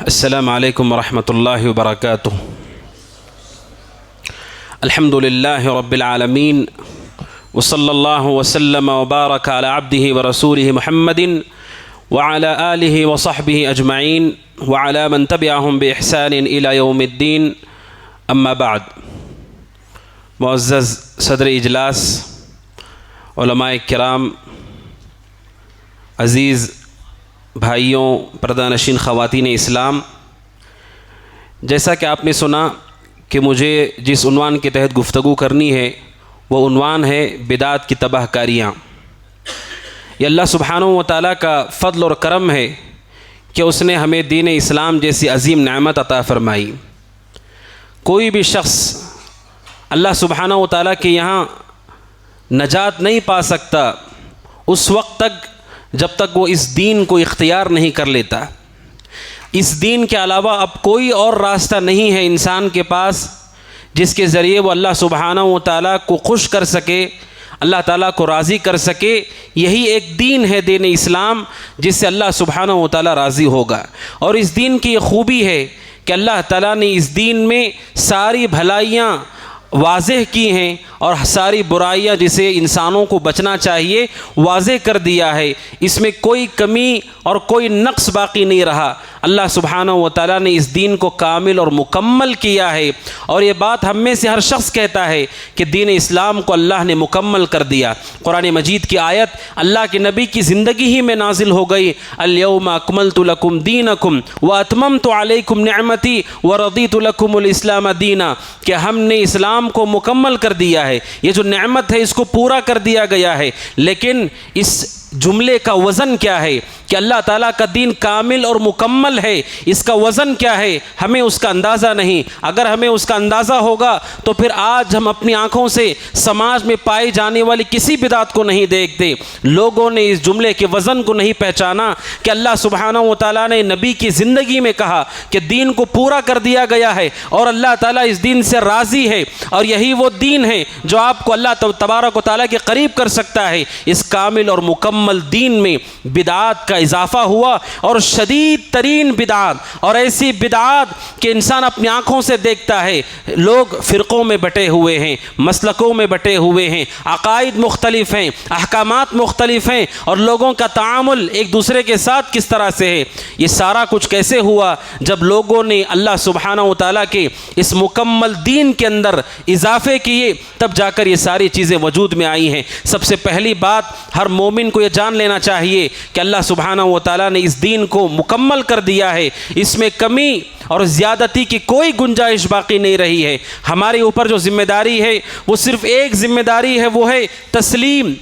السلام علیکم ورحمۃ اللہ وبرکاتہ۔ الحمد للہ رب العالمین وصلی اللہ وسلم وبارک علی عبدہ ورسولہ محمد وعلی آلہ وصحبہ اجمعین وعلی من تبعہم بإحسان الی یوم الدین، اما بعد۔ معزز صدر اجلاس، علماء کرام، عزیز بھائیوں، پردہ نشین خواتین اسلام، جیسا کہ آپ نے سنا کہ مجھے جس عنوان کے تحت گفتگو کرنی ہے وہ عنوان ہے بدعات کی تباہ کاریاں۔ یہ اللہ سبحانہ و تعالیٰ کا فضل اور کرم ہے کہ اس نے ہمیں دین اسلام جیسی عظیم نعمت عطا فرمائی۔ کوئی بھی شخص اللہ سبحانہ و تعالیٰ کے یہاں نجات نہیں پا سکتا اس وقت تک جب تک وہ اس دین کو اختیار نہیں کر لیتا۔ اس دین کے علاوہ اب کوئی اور راستہ نہیں ہے انسان کے پاس جس کے ذریعے وہ اللہ سبحانہ و تعالیٰ کو خوش کر سکے، اللہ تعالیٰ کو راضی کر سکے۔ یہی ایک دین ہے دین اسلام، جس سے اللہ سبحانہ و تعالیٰ راضی ہوگا۔ اور اس دین کی یہ خوبی ہے کہ اللہ تعالیٰ نے اس دین میں ساری بھلائیاں واضح کی ہیں اور ساری برائیاں جسے انسانوں کو بچنا چاہیے واضح کر دیا ہے۔ اس میں کوئی کمی اور کوئی نقص باقی نہیں رہا۔ اللہ سبحانہ و تعالیٰ نے اس دین کو کامل اور مکمل کیا ہے، اور یہ بات ہم میں سے ہر شخص کہتا ہے کہ دین اسلام کو اللہ نے مکمل کر دیا۔ قرآن مجید کی آیت اللہ کے نبی کی زندگی ہی میں نازل ہو گئی، الیوم اکملت لکم دینکم واتممت علیکم نعمتی ورضیت لکم الاسلام دینا، کہ ہم نے اسلام کو مکمل کر دیا ہے۔ یہ جو نعمت ہے اس کو پورا کر دیا گیا ہے، لیکن اس جملے کا وزن کیا ہے کہ اللہ تعالیٰ کا دین کامل اور مکمل ہے، اس کا وزن کیا ہے ہمیں اس کا اندازہ نہیں۔ اگر ہمیں اس کا اندازہ ہوگا تو پھر آج ہم اپنی آنکھوں سے سماج میں پائی جانے والی کسی بدعت کو نہیں دیکھتے۔ لوگوں نے اس جملے کے وزن کو نہیں پہچانا کہ اللہ سبحانہ و تعالیٰ نے نبی کی زندگی میں کہا کہ دین کو پورا کر دیا گیا ہے اور اللہ تعالیٰ اس دین سے راضی ہے، اور یہی وہ دین ہے جو آپ کو اللہ تبارک و تعالیٰ کے قریب کر سکتا ہے۔ اس کامل اور مکمل دین میں بدعات کا اضافہ ہوا، اور شدید ترین بدعات، اور ایسی بدعات کہ انسان اپنی آنکھوں سے دیکھتا ہے۔ لوگ فرقوں میں بٹے ہوئے ہیں، مسلکوں میں بٹے ہوئے ہیں، عقائد مختلف ہیں، احکامات مختلف ہیں، اور لوگوں کا تعامل ایک دوسرے کے ساتھ کس طرح سے ہے۔ یہ سارا کچھ کیسے ہوا؟ جب لوگوں نے اللہ سبحانہ و تعالیٰ کے اس مکمل دین کے اندر اضافے کیے، تب جا کر یہ ساری چیزیں وجود میں آئی ہیں۔ سب سے پہلی بات ہر مومن کو یہ جان لینا چاہیے کہ اللہ سبحانہ و تعالیٰ نے اس دین کو مکمل کر دیا ہے، اس میں کمی اور زیادتی کی کوئی گنجائش باقی نہیں رہی ہے۔ ہمارے اوپر جو ذمہ داری ہے وہ صرف ایک ذمہ داری ہے، وہ ہے تسلیم،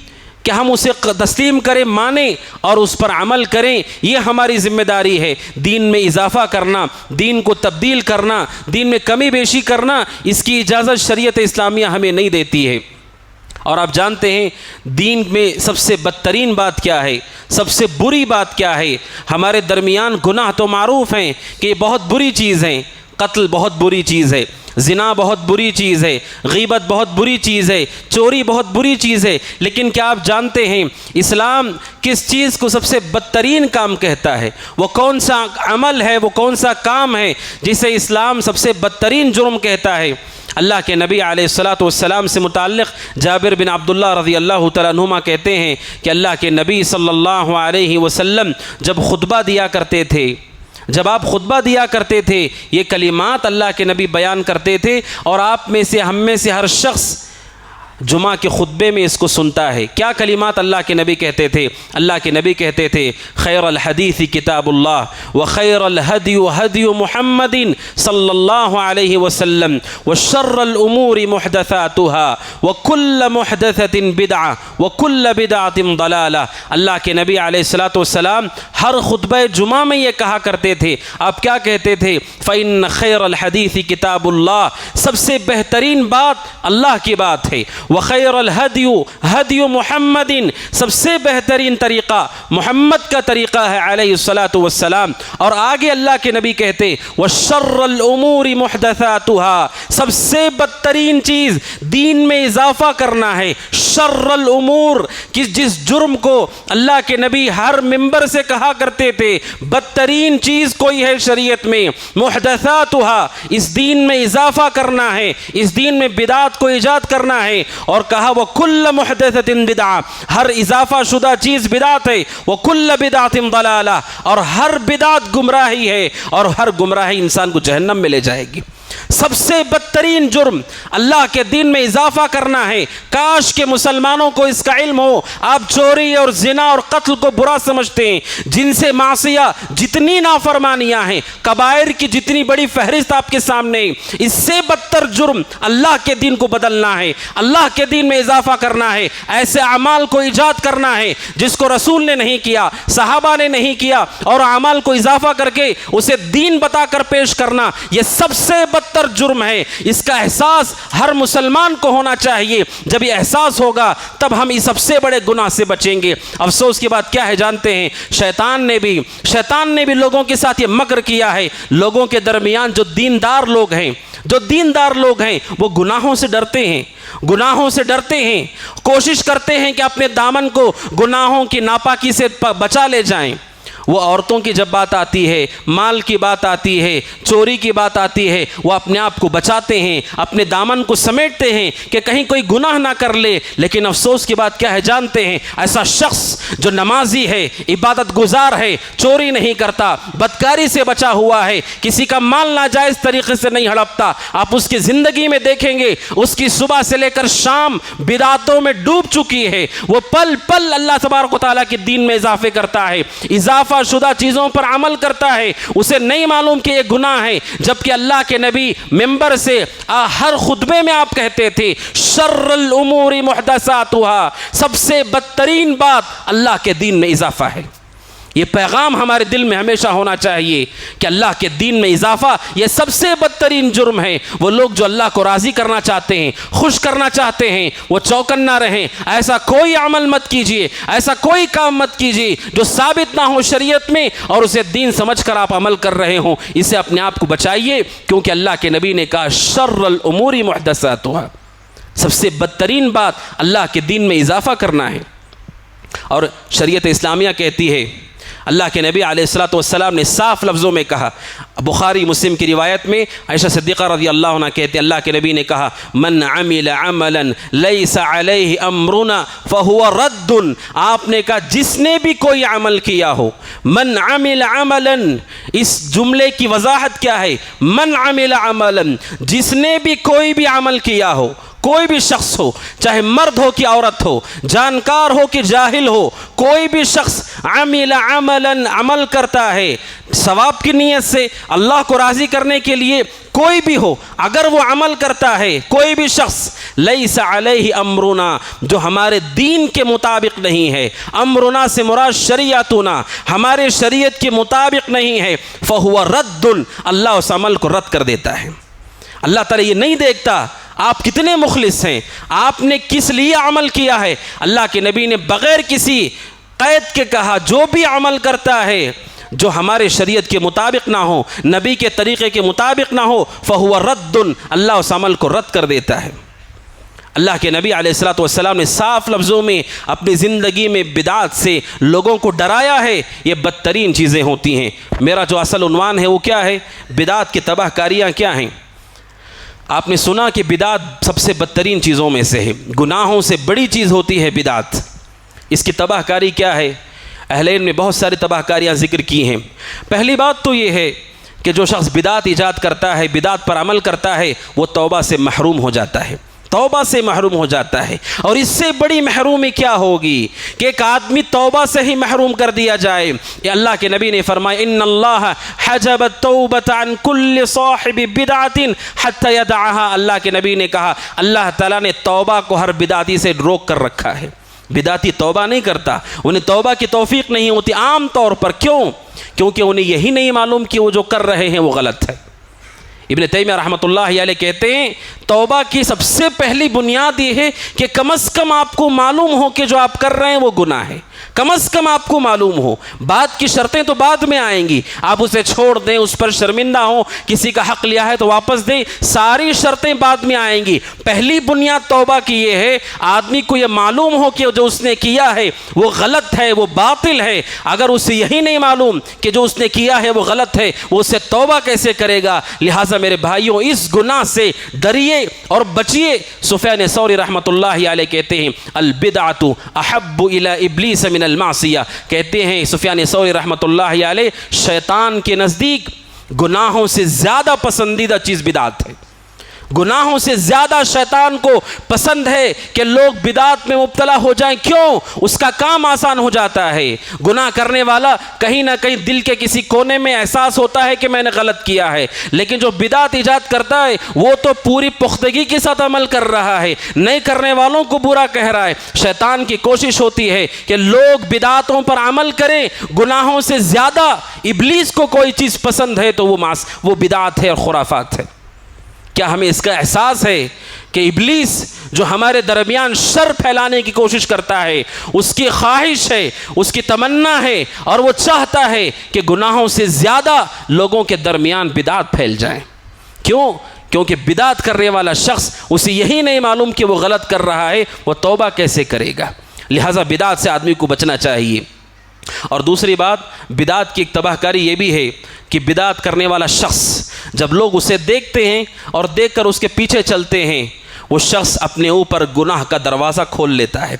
کہ ہم اسے تسلیم کریں، مانیں اور اس پر عمل کریں۔ یہ ہماری ذمہ داری ہے۔ دین میں اضافہ کرنا، دین کو تبدیل کرنا، دین میں کمی بیشی کرنا، اس کی اجازت شریعت اسلامیہ ہمیں نہیں دیتی ہے۔ اور آپ جانتے ہیں دین میں سب سے بدترین بات کیا ہے، سب سے بری بات کیا ہے؟ ہمارے درمیان گناہ تو معروف ہیں کہ یہ بہت بری چیز ہیں، قتل بہت بری چیز ہے، زنا بہت بری چیز ہے، غیبت بہت بری چیز ہے، چوری بہت بری چیز ہے، لیکن کیا آپ جانتے ہیں اسلام کس چیز کو سب سے بدترین کام کہتا ہے؟ وہ کون سا عمل ہے، وہ کون سا کام ہے جسے اسلام سب سے بدترین جرم کہتا ہے؟ اللہ کے نبی علیہ الصلاۃ والسلام سے متعلق جابر بن عبداللہ رضی اللہ تعالیٰ عنہما کہتے ہیں کہ اللہ کے نبی صلی اللہ علیہ وسلم جب خطبہ دیا کرتے تھے، جب آپ خطبہ دیا کرتے تھے، یہ کلمات اللہ کے نبی بیان کرتے تھے، اور آپ میں سے، ہم میں سے ہر شخص جمعہ کے خطبے میں اس کو سنتا ہے۔ کیا کلمات اللہ کے نبی کہتے تھے؟ اللہ کے نبی کہتے تھے خیر الحدیث کتاب اللہ وخیر الہدی ہدی محمد صلی اللہ علیہ وسلم وشر الامور محدثاتها وکل محدثۃ بدعہ وکل بدعۃ ضلالہ۔ اللہ کے نبی علیہ الصلاۃ والسلام ہر خطبہ جمعہ میں یہ کہا کرتے تھے۔ آپ کیا کہتے تھے؟ فإن خیر الحدیث کتاب اللہ، سب سے بہترین بات اللہ کی بات ہے، وخیر الہدی ہدی محمد، سب سے بہترین طریقہ محمد کا طریقہ ہے علیہ الصلاۃ والسلام۔ اور آگے اللہ کے نبی کہتے وشر الامور محدثاتها، سب سے بدترین چیز دین میں اضافہ کرنا ہے۔ شر الامور، جس جرم کو اللہ کے نبی ہر ممبر سے کہا کرتے تھے بدترین چیز کوئی ہے شریعت میں محدثاتها، اس دین میں اضافہ کرنا ہے، اس دین میں بدعت کو ایجاد کرنا ہے۔ اور کہا وَكُلَّ مُحْدَثَةٍ بِدْعَةٍ، ہر اضافہ شدہ چیز بدعت ہے، وَكُلَّ بِدْعَةٍ ضَلَالَةٍ، اور ہر بدعت گمراہی ہے، اور ہر گمراہی انسان کو جہنم میں لے جائے گی۔ سب سے بدترین جرم اللہ کے دین میں اضافہ کرنا ہے۔ کاش کہ مسلمانوں کو اس کا علم ہو۔ آپ چوری اور زنا اور قتل کو برا سمجھتے ہیں، جن سے معصیہ جتنی نافرمانیاں ہیں، کبائر کی جتنی بڑی فہرست آپ کے سامنے ہے، اس سے بدتر جرم اللہ کے دین کو بدلنا ہے، اللہ کے دین میں اضافہ کرنا ہے، ایسے اعمال کو ایجاد کرنا ہے جس کو رسول نے نہیں کیا، صحابہ نے نہیں کیا، اور اعمال کو اضافہ کر کے اسے دین بتا کر پیش کرنا، یہ سب سے بدتر جرم ہے۔ اس کا احساس ہر مسلمان کو ہونا چاہیے۔ جب یہ احساس ہوگا تب ہم اس سب سے بڑے گناہ سے بچیں گے۔ افسوس کی بات کیا ہے جانتے ہیں؟ شیطان نے بھی لوگوں کے ساتھ یہ مکر کیا ہے۔ لوگوں کے درمیان جو دیندار لوگ ہیں وہ گناہوں سے ڈرتے ہیں، کوشش کرتے ہیں کہ اپنے دامن کو گناہوں کی ناپاکی سے بچا لے جائیں۔ وہ عورتوں کی جب بات آتی ہے، مال کی بات آتی ہے، چوری کی بات آتی ہے، وہ اپنے آپ کو بچاتے ہیں، اپنے دامن کو سمیٹتے ہیں کہ کہیں کوئی گناہ نہ کر لے۔ لیکن افسوس کی بات کیا ہے جانتے ہیں؟ ایسا شخص جو نمازی ہے، عبادت گزار ہے، چوری نہیں کرتا، بدکاری سے بچا ہوا ہے، کسی کا مال ناجائز طریقے سے نہیں ہڑپتا، آپ اس کی زندگی میں دیکھیں گے اس کی صبح سے لے کر شام بدعتوں میں ڈوب چکی ہے۔ وہ پل پل اللہ تبارک و تعالیٰ کے دین میں اضافے کرتا ہے، اضافہ شدہ چیزوں پر عمل کرتا ہے، اسے نہیں معلوم کہ یہ گناہ ہے، جبکہ اللہ کے نبی ممبر سے ہر خطبے میں آپ کہتے تھے شر الامور محدثاتها، سب سے بدترین بات اللہ کے دین میں اضافہ ہے۔ یہ پیغام ہمارے دل میں ہمیشہ ہونا چاہیے کہ اللہ کے دین میں اضافہ یہ سب سے بدترین جرم ہے۔ وہ لوگ جو اللہ کو راضی کرنا چاہتے ہیں، خوش کرنا چاہتے ہیں، وہ چوکنا رہیں۔ ایسا کوئی عمل مت کیجیے، ایسا کوئی کام مت کیجیے جو ثابت نہ ہو شریعت میں اور اسے دین سمجھ کر آپ عمل کر رہے ہوں۔ اسے اپنے آپ کو بچائیے، کیونکہ اللہ کے نبی نے کہا شر الامور محدثاتها، سب سے بدترین بات اللہ کے دین میں اضافہ کرنا ہے۔ اور شریعت اسلامیہ کہتی ہے، اللہ کے نبی علیہ الصلاۃ والسلام نے صاف لفظوں میں کہا، بخاری مسلم کی روایت میں عائشہ صدیقہ رضی اللہ عنہ کہتے اللہ کے نبی نے کہا من عمل عملا لیس علیہ امرنا فہو رد، آپ نے کہا جس نے بھی کوئی عمل کیا ہو، من عمل عملا، اس جملے کی وضاحت کیا ہے؟ من عمل عملا، جس نے بھی کوئی بھی عمل کیا ہو، کوئی بھی شخص ہو، چاہے مرد ہو کہ عورت ہو، جانکار ہو کہ جاہل ہو، کوئی بھی شخص عمل عملا، عمل کرتا ہے ثواب کی نیت سے، اللہ کو راضی کرنے کے لیے، کوئی بھی ہو، اگر وہ عمل کرتا ہے کوئی بھی شخص لیس علیہ امرنا، جو ہمارے دین کے مطابق نہیں ہے، امرنا سے مراد شریعتنا، ہمارے شریعت کے مطابق نہیں ہے، فہو رد، اللہ اس عمل کو رد کر دیتا ہے۔ اللہ تعالیٰ یہ نہیں دیکھتا آپ کتنے مخلص ہیں، آپ نے کس لیے عمل کیا ہے۔ اللہ کے نبی نے بغیر کسی قید کے کہا جو بھی عمل کرتا ہے جو ہمارے شریعت کے مطابق نہ ہو، نبی کے طریقے کے مطابق نہ ہو، فہو رد، اللہ اس عمل کو رد کر دیتا ہے۔ اللہ کے نبی علیہ الصلاۃ والسلام نے صاف لفظوں میں اپنی زندگی میں بدعات سے لوگوں کو ڈرایا ہے۔ یہ بدترین چیزیں ہوتی ہیں۔ میرا جو اصل عنوان ہے وہ کیا ہے؟ بدعات کی تباہ کاریاں کیا ہیں۔ آپ نے سنا کہ بدعت سب سے بدترین چیزوں میں سے ہے، گناہوں سے بڑی چیز ہوتی ہے بدعت۔ اس کی تباہ کاری کیا ہے؟ اہل علم نے بہت ساری تباہ کاریاں ذکر کی ہیں۔ پہلی بات تو یہ ہے کہ جو شخص بدعت ایجاد کرتا ہے، بدعت پر عمل کرتا ہے، وہ توبہ سے محروم ہو جاتا ہے، توبہ سے محروم ہو جاتا ہے۔ اور اس سے بڑی محرومی کیا ہوگی کہ ایک آدمی توبہ سے ہی محروم کر دیا جائے۔ یہ اللہ کے نبی نے فرمایا ان اللہ حجب التوبۃ عن کل صاحب بدعۃ حتی یدعها، اللہ کے نبی نے کہا اللہ تعالیٰ نے توبہ کو ہر بدعتی سے روک کر رکھا ہے۔ بدعتی توبہ نہیں کرتا، انہیں توبہ کی توفیق نہیں ہوتی عام طور پر۔ کیوں؟ کیونکہ انہیں یہی نہیں معلوم کہ وہ جو کر رہے ہیں وہ غلط ہے۔ ابن تیمیہ رحمۃ اللہ علیہ کہتے ہیں توبہ کی سب سے پہلی بنیاد یہ ہے کہ کم از کم آپ کو معلوم ہو کہ جو آپ کر رہے ہیں وہ گناہ ہے، کم از کم آپ کو معلوم ہو۔ بعد کی شرطیں تو بعد میں آئیں گی، آپ اسے چھوڑ دیں، اس پر شرمندہ ہوں، کسی کا حق لیا ہے تو واپس دیں، ساری شرطیں بعد میں آئیں گی۔ پہلی بنیاد توبہ کی یہ ہے آدمی کو یہ معلوم ہو کہ جو اس نے کیا ہے وہ غلط ہے، وہ باطل ہے۔ اگر اسے یہی نہیں معلوم کہ جو اس نے کیا ہے وہ غلط ہے، وہ اسے توبہ کیسے کرے گا؟ لہٰذا میرے بھائیوں اس گناہ سے ڈریے اور بچیے۔ سفیان ثوری رحمۃ اللہ علیہ کہتے ہیں البدعۃ احب الی ابلیس من المعصیہ، کہتے ہیں سفیان ثوری رحمۃ اللہ علیہ شیطان کے نزدیک گناہوں سے زیادہ پسندیدہ چیز بدعت ہے۔ گناہوں سے زیادہ شیطان کو پسند ہے کہ لوگ بدعات میں مبتلا ہو جائیں۔ کیوں؟ اس کا کام آسان ہو جاتا ہے۔ گناہ کرنے والا کہیں نہ کہیں دل کے کسی کونے میں احساس ہوتا ہے کہ میں نے غلط کیا ہے، لیکن جو بدعت ایجاد کرتا ہے وہ تو پوری پختگی کے ساتھ عمل کر رہا ہے، نہیں کرنے والوں کو برا کہہ رہا ہے۔ شیطان کی کوشش ہوتی ہے کہ لوگ بدعاتوں پر عمل کریں، گناہوں سے زیادہ ابلیس کو کوئی چیز پسند ہے تو وہ بدعات ہے اور خرافات ہے۔ کیا ہمیں اس کا احساس ہے کہ ابلیس جو ہمارے درمیان شر پھیلانے کی کوشش کرتا ہے، اس کی خواہش ہے، اس کی تمنا ہے اور وہ چاہتا ہے کہ گناہوں سے زیادہ لوگوں کے درمیان بدعات پھیل جائیں۔ کیوں؟ کیونکہ بدعت کرنے والا شخص اسے یہی نہیں معلوم کہ وہ غلط کر رہا ہے، وہ توبہ کیسے کرے گا؟ لہٰذا بدعت سے آدمی کو بچنا چاہیے۔ اور دوسری بات بدعت کی ایک تباہ کاری یہ بھی ہے کہ بدعت کرنے والا شخص جب لوگ اسے دیکھتے ہیں اور دیکھ کر اس کے پیچھے چلتے ہیں، وہ شخص اپنے اوپر گناہ کا دروازہ کھول لیتا ہے،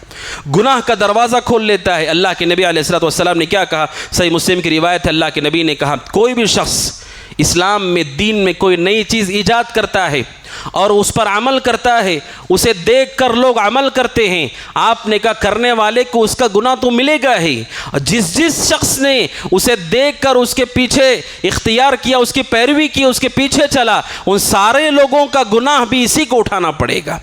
گناہ کا دروازہ کھول لیتا ہے۔ اللہ کے نبی علیہ الصلوۃ والسلام نے کیا کہا؟ صحیح مسلم کی روایت ہے، اللہ کے نبی نے کہا کوئی بھی شخص اسلام میں دین میں کوئی نئی چیز ایجاد کرتا ہے اور اس پر عمل کرتا ہے، اسے دیکھ کر لوگ عمل کرتے ہیں، آپ نے کہا کرنے والے کو اس کا گناہ تو ملے گا ہی، جس شخص نے اسے دیکھ کر اس کے پیچھے اختیار کیا، اس کی پیروی کی، اس کے پیچھے چلا، ان سارے لوگوں کا گناہ بھی اسی کو اٹھانا پڑے گا۔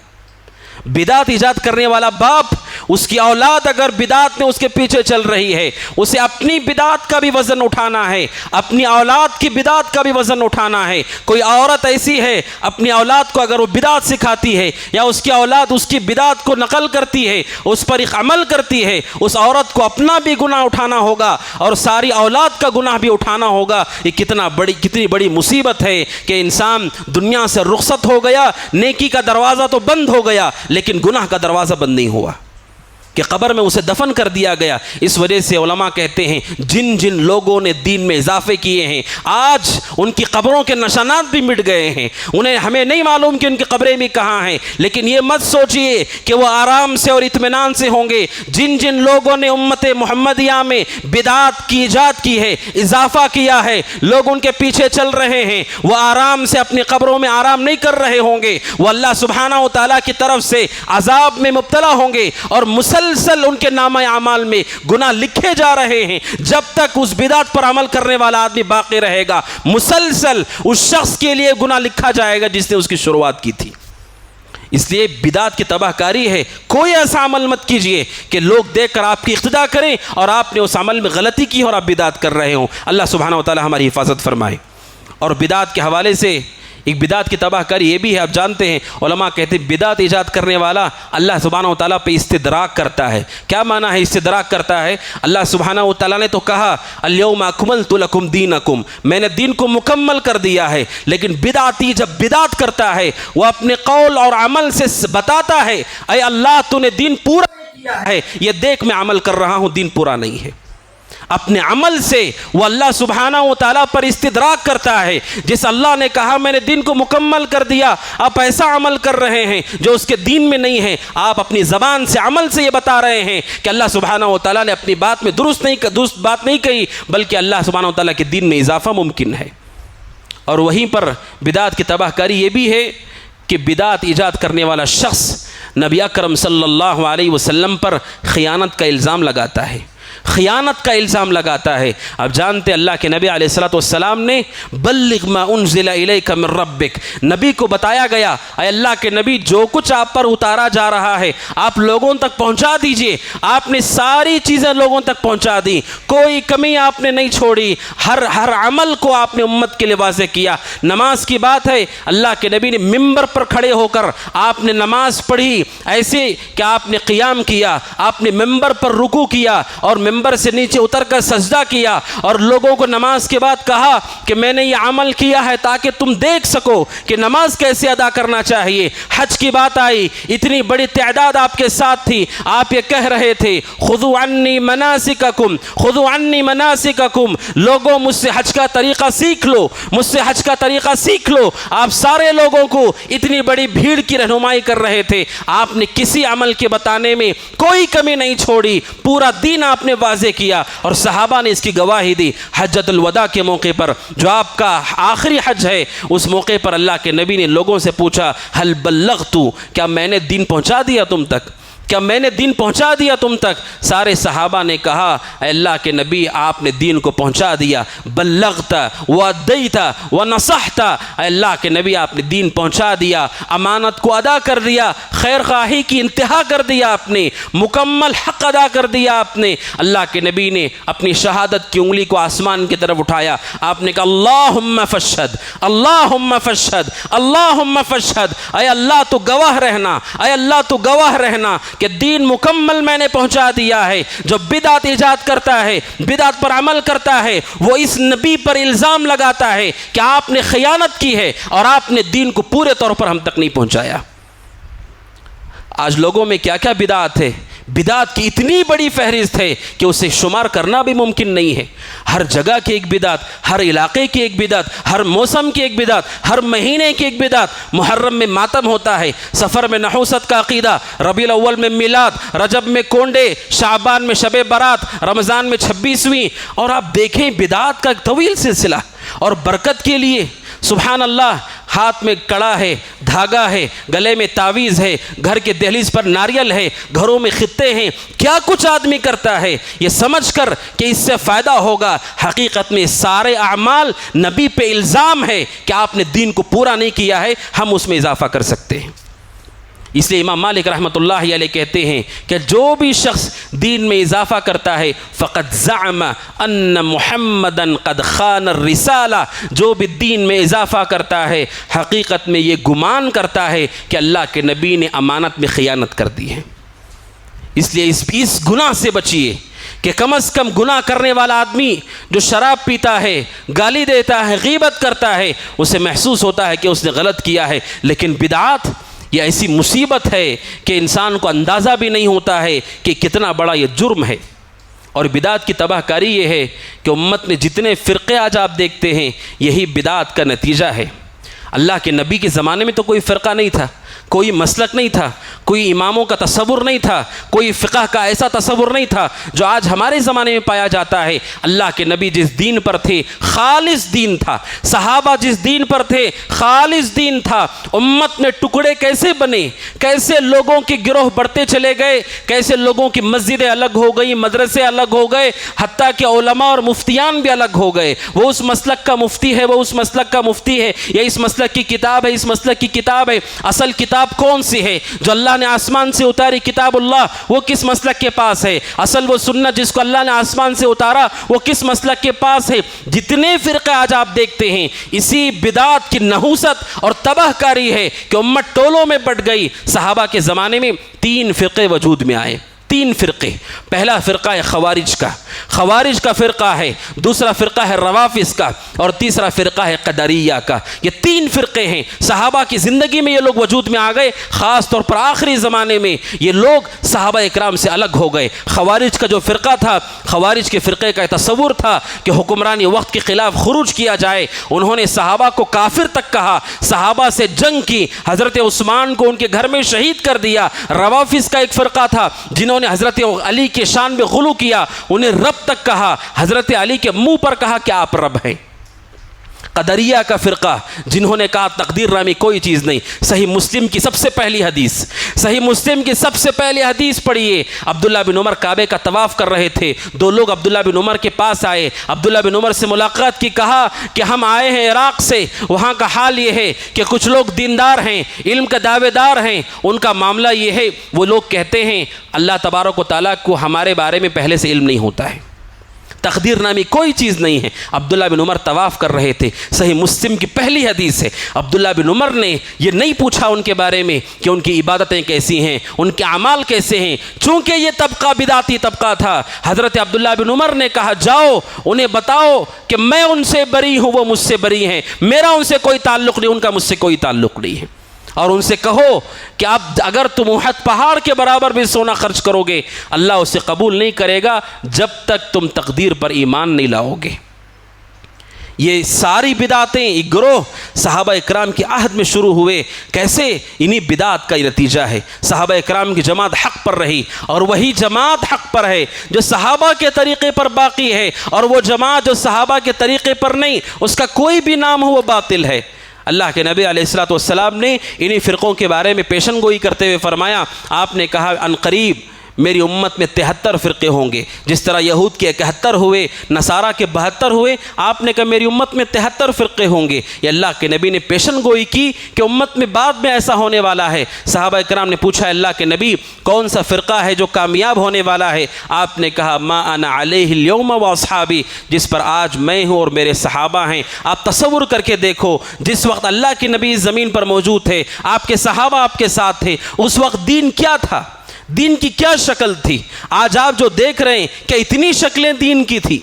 بدعت ایجاد کرنے والا باپ، اس کی اولاد اگر بدعت میں اس کے پیچھے چل رہی ہے، اسے اپنی بدعت کا بھی وزن اٹھانا ہے، اپنی اولاد کی بدعت کا بھی وزن اٹھانا ہے۔ کوئی عورت ایسی ہے اپنی اولاد کو اگر وہ بدعت سکھاتی ہے یا اس کی اولاد اس کی بدعت کو نقل کرتی ہے، اس پر ایک عمل کرتی ہے، اس عورت کو اپنا بھی گناہ اٹھانا ہوگا اور ساری اولاد کا گناہ بھی اٹھانا ہوگا۔ یہ کتنی بڑی مصیبت ہے کہ انسان دنیا سے رخصت ہو گیا، نیکی کا دروازہ تو بند ہو گیا لیکن گناہ کا دروازہ بند نہیں ہوا، کہ قبر میں اسے دفن کر دیا گیا۔ اس وجہ سے علماء کہتے ہیں جن جن لوگوں نے دین میں اضافے کیے ہیں آج ان کی قبروں کے نشانات بھی مٹ گئے ہیں، ہمیں نہیں معلوم کہ ان کی قبریں بھی کہاں ہیں، لیکن یہ مت سوچئے کہ وہ آرام سے اور اطمینان سے ہوں گے۔ جن جن لوگوں نے امت محمدیہ میں بدعات کی ایجاد کی ہے، اضافہ کیا ہے، لوگ ان کے پیچھے چل رہے ہیں، وہ آرام سے اپنی قبروں میں آرام نہیں کر رہے ہوں گے، وہ اللہ سبحانہ و تعالیٰ کی طرف سے عذاب میں مبتلا ہوں گے اور مسلسل ان کے نامہ اعمال میں گناہ لکھے جا رہے ہیں۔ جب تک اس بدعت پر عمل کرنے والا آدمی باقی رہے گا، مسلسل اس شخص کے لیے گناہ لکھا جائے گا جس نے اس کی شروعات کی تھی۔ اس لیے بدعت کی تباہ کاری ہے۔ کوئی ایسا عمل مت کیجئے کہ لوگ دیکھ کر آپ کی اقتدا کریں اور آپ نے اس عمل میں غلطی کی اور آپ بدعت کر رہے ہوں۔ اللہ سبحانہ و تعالی ہماری حفاظت فرمائے۔ اور بدعت کے حوالے سے ایک بدعت کی تباہ کاری یہ بھی ہے، آپ جانتے ہیں علماء کہتے ہیں بدعت ایجاد کرنے والا اللہ سبحانہ و تعالیٰ پہ استدراک کرتا ہے۔ کیا معنی ہے استدراک کرتا ہے؟ اللہ سبحانہ و تعالیٰ نے تو کہا الیوم اکملت لکم دینکم، میں نے دین کو مکمل کر دیا ہے، لیکن بدعتی جب بدعت کرتا ہے وہ اپنے قول اور عمل سے بتاتا ہے اے اللہ تو نے دین پورا کیا ہے، یہ دیکھ میں عمل کر رہا ہوں، دین پورا نہیں ہے۔ اپنے عمل سے وہ اللہ سبحانہ و تعالیٰ پر استدراک کرتا ہے۔ جس اللہ نے کہا میں نے دین کو مکمل کر دیا، آپ ایسا عمل کر رہے ہیں جو اس کے دین میں نہیں ہے، آپ اپنی زبان سے عمل سے یہ بتا رہے ہیں کہ اللہ سبحانہ و تعالیٰ نے اپنی بات میں درست بات نہیں کہی، بلکہ اللہ سبحانہ و تعالیٰ کے دین میں اضافہ ممکن ہے۔ اور وہیں پر بدعت کی تباہ کاری یہ بھی ہے کہ بدعت ایجاد کرنے والا شخص نبی اکرم صلی اللہ علیہ وسلم پر خیانت کا الزام لگاتا ہے۔ خیانت کا الزام لگاتا ہے۔ اب جانتے اللہ کے نبی علیہ الصلوۃ والسلام نے بلغ ما انزل الیک من ربک، نبی کو بتایا گیا اے اللہ کے نبی جو کچھ آپ پر اتارا جا رہا ہے آپ لوگوں تک پہنچا دیجئے۔ آپ نے ساری چیزیں لوگوں تک پہنچا دی، کوئی کمی آپ نے نہیں چھوڑی، ہر عمل کو آپ نے امت کے لیے واضح کیا۔ نماز کی بات ہے، اللہ کے نبی نے ممبر پر کھڑے ہو کر آپ نے نماز پڑھی، ایسے کہ آپ نے قیام کیا، آپ نے ممبر پر رکوع کیا اور ممبر سے نیچے اتر کر سجدہ کیا، اور لوگوں کو نماز کے بعد کہا کہ میں نے یہ عمل کیا ہے تاکہ تم دیکھ سکو کہ نماز کیسے ادا کرنا چاہیے۔ حج کی بات آئی، اتنی بڑی تعداد آپ کے ساتھ تھی، آپ یہ کہہ رہے تھے خذوا عنی مناسککم، خذوا عنی مناسککم، لوگوں مجھ سے حج کا طریقہ سیکھ لو، مجھ سے حج کا طریقہ سیکھ لو۔ آپ سارے لوگوں کو اتنی بڑی بھیڑ کی رہنمائی کر رہے تھے، آپ نے کسی عمل کے بتانے میں کوئی کمی نہیں چھوڑی، پورا دین آپ نے واضح کیا، اور صحابہ نے اس کی گواہی دی۔ حجۃ الوداع کے موقع پر جو آپ کا آخری حج ہے، اس موقع پر اللہ کے نبی نے لوگوں سے پوچھا هل بلغت، کیا میں نے دین پہنچا دیا تم تک، کیا میں نے دین پہنچا دیا تم تک؟ سارے صحابہ نے کہا اے اللہ کے نبی آپ نے دین کو پہنچا دیا، بلغت وادیت ونصحت، اے اللہ کے نبی آپ نے دین پہنچا دیا، امانت کو ادا کر دیا، خیر خواہی کی انتہا کر دیا، آپ نے مکمل حق ادا کر دیا آپ نے۔ اللہ کے نبی نے اپنی شہادت کی انگلی کو آسمان کی طرف اٹھایا، آپ نے کہا اللہم فاشہد، اللہم فاشہد، اللہم فاشہد، اے اللہ تو گواہ رہنا، اے اللہ تو گواہ رہنا کہ دین مکمل میں نے پہنچا دیا ہے۔ جو بدعت ایجاد کرتا ہے، بدعت پر عمل کرتا ہے، وہ اس نبی پر الزام لگاتا ہے کہ آپ نے خیانت کی ہے اور آپ نے دین کو پورے طور پر ہم تک نہیں پہنچایا۔ آج لوگوں میں کیا کیا بدعت ہے، بدعت کی اتنی بڑی فہرست ہے کہ اسے شمار کرنا بھی ممکن نہیں ہے۔ ہر جگہ کی ایک بدعت، ہر علاقے کی ایک بدعت، ہر موسم کی ایک بدعت، ہر مہینے کی ایک بدعت۔ محرم میں ماتم ہوتا ہے، سفر میں نحوست کا عقیدہ، ربیع الاول میں میلاد، رجب میں کونڈے، شعبان میں شب برات، رمضان میں 26ویں، اور آپ دیکھیں بدعت کا ایک طویل سلسلہ۔ اور برکت کے لیے سبحان اللہ ہاتھ میں کڑا ہے، دھاگا ہے، گلے میں تعویذ ہے، گھر کے دہلیز پر ناریل ہے، گھروں میں خطے ہیں، کیا کچھ آدمی کرتا ہے یہ سمجھ کر کہ اس سے فائدہ ہوگا۔ حقیقت میں سارے اعمال نبی پہ الزام ہے کہ آپ نے دین کو پورا نہیں کیا ہے، ہم اس میں اضافہ کر سکتے ہیں۔ اس لیے امام مالک رحمۃ اللہ علیہ کہتے ہیں کہ جو بھی شخص دین میں اضافہ کرتا ہے فقد زعم ان محمدا قد خان الرسالہ، جو بھی دین میں اضافہ کرتا ہے حقیقت میں یہ گمان کرتا ہے کہ اللہ کے نبی نے امانت میں خیانت کر دی ہے۔ اس لیے اس گناہ سے بچیے کہ کم از کم گناہ کرنے والا آدمی جو شراب پیتا ہے، گالی دیتا ہے، غیبت کرتا ہے، اسے محسوس ہوتا ہے کہ اس نے غلط کیا ہے، لیکن بدعات یہ ایسی مصیبت ہے کہ انسان کو اندازہ بھی نہیں ہوتا ہے کہ کتنا بڑا یہ جرم ہے۔ اور بدعات کی تباہ کاری یہ ہے کہ امت میں جتنے فرقے آج آپ دیکھتے ہیں یہی بدعات کا نتیجہ ہے۔ اللہ کے نبی کے زمانے میں تو کوئی فرقہ نہیں تھا، کوئی مسلک نہیں تھا، کوئی اماموں کا تصور نہیں تھا، کوئی فقہ کا ایسا تصور نہیں تھا جو آج ہمارے زمانے میں پایا جاتا ہے۔ اللہ کے نبی جس دین پر تھے خالص دین تھا، صحابہ جس دین پر تھے خالص دین تھا۔ امت میں ٹکڑے کیسے بنے، کیسے لوگوں کے گروہ بڑھتے چلے گئے، کیسے لوگوں کی مسجدیں الگ ہو گئی، مدرسے الگ ہو گئے، حتیٰ کہ علماء اور مفتیان بھی الگ ہو گئے۔ وہ اس مسلک کا مفتی ہے، وہ اس مسلک کا مفتی ہے، یہ اس مسلک کی کتاب ہے، اس مسلک کی کتاب ہے۔ اصل کتاب کون سی ہے؟ جو اللہ نے آسمان سے اتاری کتاب اللہ، وہ کس مسلک کے پاس ہے؟ اصل وہ سنت جس کو اللہ نے آسمان سے اتارا وہ کس مسلک کے پاس ہے؟ جتنے فرقے آج آپ دیکھتے ہیں اسی بدعات کی نحوست اور تباہ کاری ہے کہ امت ٹولوں میں بٹ گئی۔ صحابہ کے زمانے میں 3 فرقے وجود میں آئے، 3 فرقے۔ پہلا فرقہ ہے خوارج کا فرقہ ہے، دوسرا فرقہ ہے روافض کا، اور تیسرا فرقہ ہے قدریہ کا۔ یہ 3 فرقے ہیں۔ صحابہ کی زندگی میں یہ لوگ وجود میں آ گئے، خاص طور پر آخری زمانے میں یہ لوگ صحابہ اکرام سے الگ ہو گئے۔ خوارج کا جو فرقہ تھا، خوارج کے فرقے کا تصور تھا کہ حکمرانی وقت کے خلاف خروج کیا جائے۔ انہوں نے صحابہ کو کافر تک کہا، صحابہ سے جنگ کی، حضرت عثمان کو ان کے گھر میں شہید کر دیا۔ روافض کا ایک فرقہ تھا جنہوں نے حضرت علی کے شان میں غلو کیا، انہیں رب تک کہا، حضرت علی کے منہ پر کہا کہ آپ رب ہیں۔ قدریہ کا فرقہ جنہوں نے کہا تقدیر نامی کوئی چیز نہیں. صحیح مسلم کی سب سے پہلی حدیث، صحیح مسلم کی سب سے پہلی حدیث پڑھیے. عبداللہ بن عمر کعبے کا طواف کر رہے تھے، دو لوگ عبداللہ بن عمر کے پاس آئے، عبداللہ بن عمر سے ملاقات کی، کہا کہ ہم آئے ہیں عراق سے، وہاں کا حال یہ ہے کہ کچھ لوگ دیندار ہیں، علم کا دعوے دار ہیں، ان کا معاملہ یہ ہے، وہ لوگ کہتے ہیں اللہ تبارک و تعالیٰ کو ہمارے بارے میں پہلے سے علم نہیں ہوتا ہے، تقدیر نامی کوئی چیز نہیں ہے. عبداللہ بن عمر طواف کر رہے تھے. صحیح مسلم کی پہلی حدیث ہے. عبداللہ بن عمر نے یہ نہیں پوچھا ان کے بارے میں کہ ان کی عبادتیں کیسی ہیں، ان کے اعمال کیسے ہیں، چونکہ یہ طبقہ بدعتی طبقہ تھا. حضرت عبداللہ بن عمر نے کہا جاؤ انہیں بتاؤ کہ میں ان سے بری ہوں، وہ مجھ سے بری ہیں، میرا ان سے کوئی تعلق نہیں، ان کا مجھ سے کوئی تعلق نہیں ہے. اور ان سے کہو کہ اب اگر تم احد پہاڑ کے برابر بھی سونا خرچ کرو گے اللہ اسے قبول نہیں کرے گا جب تک تم تقدیر پر ایمان نہیں لاؤ گے. یہ ساری بدعتیں گروہ صحابہ اکرام کی عہد میں شروع ہوئے. کیسے؟ انہی بدعت کا نتیجہ ہے. صحابہ اکرام کی جماعت حق پر رہی اور وہی جماعت حق پر ہے جو صحابہ کے طریقے پر باقی ہے، اور وہ جماعت جو صحابہ کے طریقے پر نہیں اس کا کوئی بھی نام ہو وہ باطل ہے. اللہ کے نبی علیہ الصلوۃ والسلام نے انہی فرقوں کے بارے میں پیشن گوئی کرتے ہوئے فرمایا، آپ نے کہا ان قریب میری امت میں 73 فرقے ہوں گے. جس طرح یہود کے 71 ہوئے، نصارہ کے 72 ہوئے، آپ نے کہا میری امت میں 73 فرقے ہوں گے. یہ اللہ کے نبی نے پیشن گوئی کی کہ امت میں بعد میں ایسا ہونے والا ہے. صحابہ کرام نے پوچھا اللہ کے نبی کون سا فرقہ ہے جو کامیاب ہونے والا ہے؟ آپ نے کہا ما انا علیہ اليوم واصحابی، جس پر آج میں ہوں اور میرے صحابہ ہیں. آپ تصور کر کے دیکھو جس وقت اللہ کے نبی زمین پر موجود تھے، آپ کے صحابہ آپ کے ساتھ تھے، اس وقت دین کیا تھا، دین کی کیا شکل تھی؟ آج آپ جو دیکھ رہے ہیں کہ اتنی شکلیں دین کی تھی،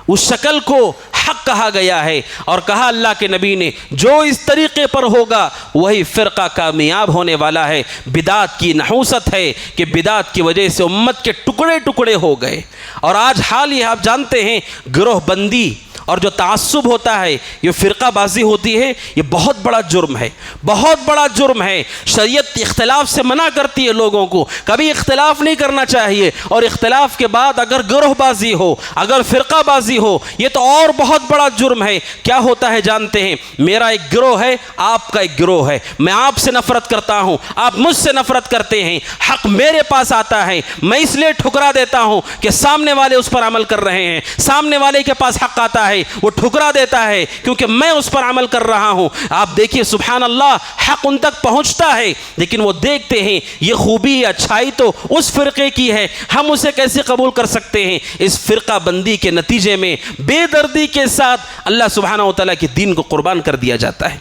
اس شکل کو حق کہا گیا ہے. اور کہا اللہ کے نبی نے جو اس طریقے پر ہوگا وہی فرقہ کامیاب ہونے والا ہے. بدعت کی نحوست ہے کہ بدعت کی وجہ سے امت کے ٹکڑے ٹکڑے ہو گئے. اور آج حال یہ آپ جانتے ہیں گروہ بندی اور جو تعصب ہوتا ہے، یہ فرقہ بازی ہوتی ہے، یہ بہت بڑا جرم ہے، بہت بڑا جرم ہے. شریعت اختلاف سے منع کرتی ہے لوگوں کو، کبھی اختلاف نہیں کرنا چاہیے. اور اختلاف کے بعد اگر گروہ بازی ہو، اگر فرقہ بازی ہو، یہ تو اور بہت بڑا جرم ہے. کیا ہوتا ہے جانتے ہیں؟ میرا ایک گروہ ہے، آپ کا ایک گروہ ہے، میں آپ سے نفرت کرتا ہوں، آپ مجھ سے نفرت کرتے ہیں، حق میرے پاس آتا ہے، میں اس لیے ٹھکرا دیتا ہوں کہ سامنے والے اس پر عمل کر رہے ہیں، سامنے والے کے پاس حق آتا ہے وہ ٹھکرا دیتا ہے کیونکہ میں اس پر عمل کر رہا ہوں. آپ دیکھیے سبحان اللہ، حق ان تک پہنچتا ہے لیکن وہ دیکھتے ہیں یہ خوبی اچھائی تو اس فرقے کی ہے، ہم اسے کیسے قبول کر سکتے ہیں؟ اس فرقہ بندی کے نتیجے میں بے دردی کے ساتھ اللہ سبحانہ و تعالیٰ کے دین کو قربان کر دیا جاتا ہے.